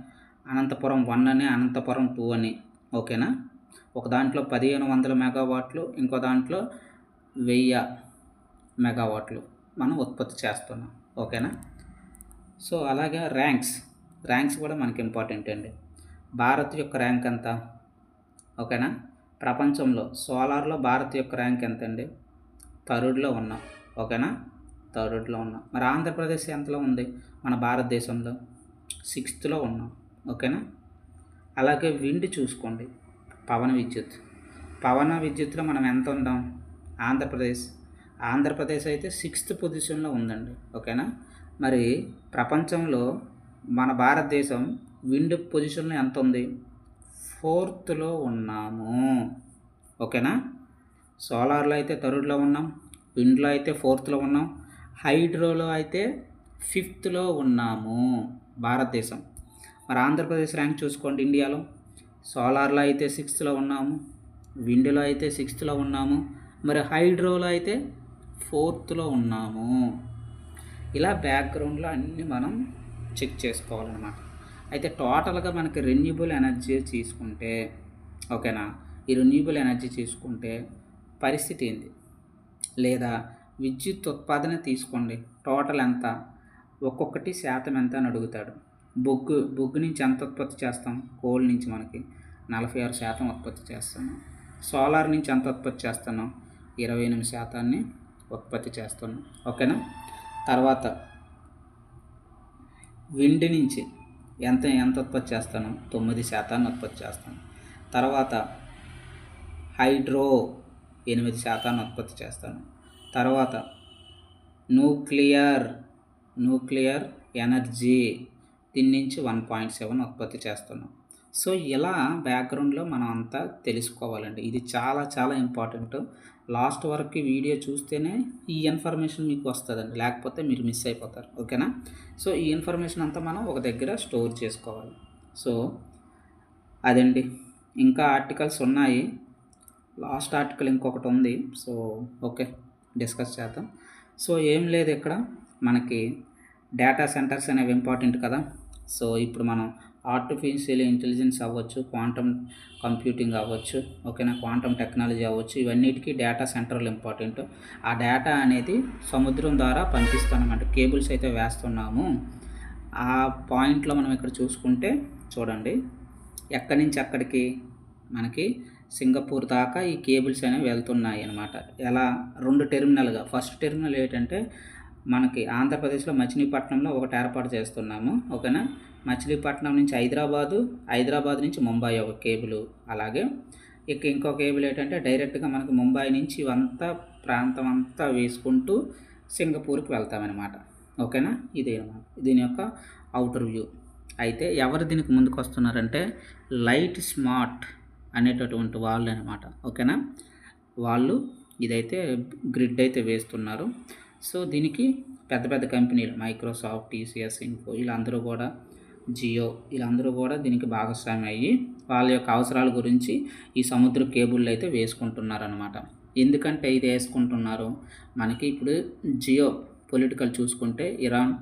S1: అనంతపురం 1 అని అనంతపురం 2 అని ఓకేనా. ఒక దాంట్లో 1500 మెగావాట్లు, ఇంకో దాంట్లో 1000 మెగావాట్లు మనం ఉత్పత్తి చేస్తున్నాం ఓకేనా. సో అలాగే ర్యాంక్స్ కూడా మనకి ఇంపార్టెంట్ అండి. భారత్ యొక్క ర్యాంక్ ఎంత ఓకేనా, ప్రపంచంలో సోలార్లో భారత్ యొక్క ర్యాంక్ ఎంత అండి, థర్డ్లో ఉన్నాం ఓకేనా, థర్డ్లో ఉన్నాం. మరి ఆంధ్రప్రదేశ్ ఎంతలో ఉంది, మన భారతదేశంలో 6th ఉన్నాం ఓకేనా. అలాగే విండ్ చూసుకోండి, పవన విద్యుత్లో మనం ఎంత ఉందాం, ఆంధ్రప్రదేశ్ అయితే 6th పొజిషన్లో ఉందండి ఓకేనా. మరి ప్రపంచంలో మన భారతదేశం విండ్ పొజిషన్లో ఎంత ఉంది, 4th ఉన్నాము ఓకేనా. సోలార్లో అయితే 3rd ఉన్నాం, విండ్లో అయితే 4th ఉన్నాం, హైడ్రోలో అయితే 5th ఉన్నాము భారతదేశం. మరి ఆంధ్రప్రదేశ్ ర్యాంక్ చూసుకోండి, ఇండియాలో సోలార్లో అయితే 6th ఉన్నాము, విండ్లో అయితే 6th ఉన్నాము, మరి హైడ్రోలో అయితే 4th ఉన్నాము. ఇలా బ్యాక్గ్రౌండ్లో అన్నీ మనం చెక్ చేసుకోవాలన్నమాట. అయితే టోటల్గా మనకి రెన్యూబుల్ ఎనర్జీ తీసుకుంటే ఓకేనా, ఈ రెన్యూబుల్ ఎనర్జీ తీసుకుంటే పరిస్థితి ఏంది, లేదా విద్యుత్ ఉత్పాదన తీసుకోండి, టోటల్ ఎంత, ఒక్కొక్కటి శాతం ఎంత అని అడుగుతాడు. బొగ్గు నుంచి ఎంత ఉత్పత్తి చేస్తాం, కోల్ నుంచి మనకి 46% ఉత్పత్తి చేస్తున్నాం. సోలార్ నుంచి ఎంత ఉత్పత్తి చేస్తున్నాం, 28% ఉత్పత్తి చేస్తున్నాం ఓకేనా. తర్వాత విండ్ నుంచి ఎంత ఉత్పత్తి చేస్తాను, 9% ఉత్పత్తి చేస్తాను. తర్వాత హైడ్రో 8% ఉత్పత్తి చేస్తాను. తర్వాత న్యూక్లియర్ ఎనర్జీ దీని నుంచి 1.7 ఉత్పత్తి చేస్తున్నాం. సో ఇలా బ్యాక్గ్రౌండ్లో మనం అంతా తెలుసుకోవాలండి. ఇది చాలా చాలా ఇంపార్టెంట్. లాస్ట్ వరకు వీడియో చూస్తేనే ఈ ఇన్ఫర్మేషన్ మీకు వస్తుందండి, లేకపోతే మీరు మిస్ అయిపోతారు ఓకేనా. సో ఈ ఇన్ఫర్మేషన్ అంతా మనం ఒక దగ్గర స్టోర్ చేసుకోవాలి. సో అదండి, ఇంకా ఆర్టికల్స్ ఉన్నాయి, లాస్ట్ ఆర్టికల్ ఇంకొకటి ఉంది. సో ఓకే, డిస్కస్ చేద్దాం. సో ఏం లేదు, ఇక్కడ మనకి డేటా సెంటర్స్ అనేవి ఇంపార్టెంట్ కదా. సో ఇప్పుడు మనం ఆర్టిఫిషియల్ ఇంటెలిజెన్స్ అవ్వచ్చు, క్వాంటమ్ కంప్యూటింగ్ అవ్వచ్చు ఓకేనా, క్వాంటమ్ టెక్నాలజీ అవ్వచ్చు, ఇవన్నిటికీ డేటా సెంటర్లు ఇంపార్టెంట్. ఆ డేటా అనేది సముద్రం ద్వారా పంపిస్తున్నామంటే కేబుల్స్ అయితే వేస్తున్నాము. ఆ పాయింట్లో మనం ఇక్కడ చూసుకుంటే చూడండి, ఎక్కడి నుంచి అక్కడికి మనకి సింగపూర్ దాకా ఈ కేబుల్స్ అనేవి వెళ్తున్నాయి అన్నమాట. ఎలా, 2 టెర్మినల్గా. ఫస్ట్ టెర్మినల్ ఏంటంటే మనకి ఆంధ్రప్రదేశ్లో మచిలీపట్నంలో ఒకటి ఏర్పాటు చేస్తున్నాము ఓకేనా. మచిలీపట్నం నుంచి హైదరాబాద్ నుంచి ముంబై ఒక కేబుల్. అలాగే ఇంకో కేబుల్ ఏంటంటే డైరెక్ట్గా మనకి ముంబై నుంచి ఇవంతా ప్రాంతం అంతా వేసుకుంటూ సింగపూర్కి వెళ్తామన్నమాట ఓకేనా. ఇదే దీని యొక్క అవుటర్ వ్యూ. అయితే ఎవరు దీనికి ముందుకు వస్తున్నారంటే లైట్ స్మార్ట్ అనేటటువంటి వాళ్ళు అనమాట. ఓకేనా, వాళ్ళు ఇదైతే గ్రిడ్ అయితే వేస్తున్నారు. సో దీనికి పెద్ద పెద్ద కంపెనీలు మైక్రోసాఫ్ట్, టీసీఎస్, ఇన్ఫో వీళ్ళందరూ కూడా, జియో వీళ్ళందరూ కూడా దీనికి భాగస్వామి అయ్యి వాళ్ళ యొక్క అవసరాల గురించి ఈ సముద్ర కేబుల్ అయితే వేసుకుంటున్నారనమాట. ఎందుకంటే ఇది వేసుకుంటున్నారు, మనకి ఇప్పుడు జియో పొలిటికల్ చూసుకుంటే ఇరాన్,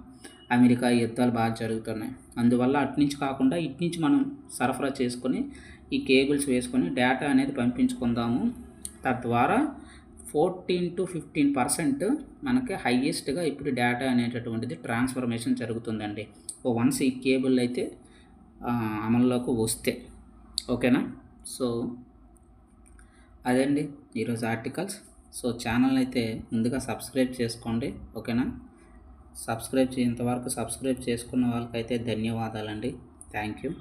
S1: అమెరికా యుద్ధాలు బాగా జరుగుతున్నాయి. అందువల్ల అట్నుంచి కాకుండా ఇట్నుంచి మనం సరఫరా చేసుకొని ఈ కేబుల్స్ వేసుకొని డేటా అనేది పంపించుకుందాము. తద్వారా 14-15% మనకి హైయెస్ట్గా ఇప్పుడు డేటా అనేటటువంటిది ట్రాన్స్ఫర్మేషన్ జరుగుతుందండి. వన్స్ ఈ కేబుల్ అయితే అమల్లోకి వస్తే. ఓకేనా, సో అదండి ఈరోజు ఆర్టికల్స్. సో ఛానల్ అయితే ముందుగా సబ్స్క్రైబ్ చేసుకోండి. ఓకేనా, సబ్స్క్రైబ్ చేసుకున్న వాళ్ళకైతే ధన్యవాదాలండి. Thank you.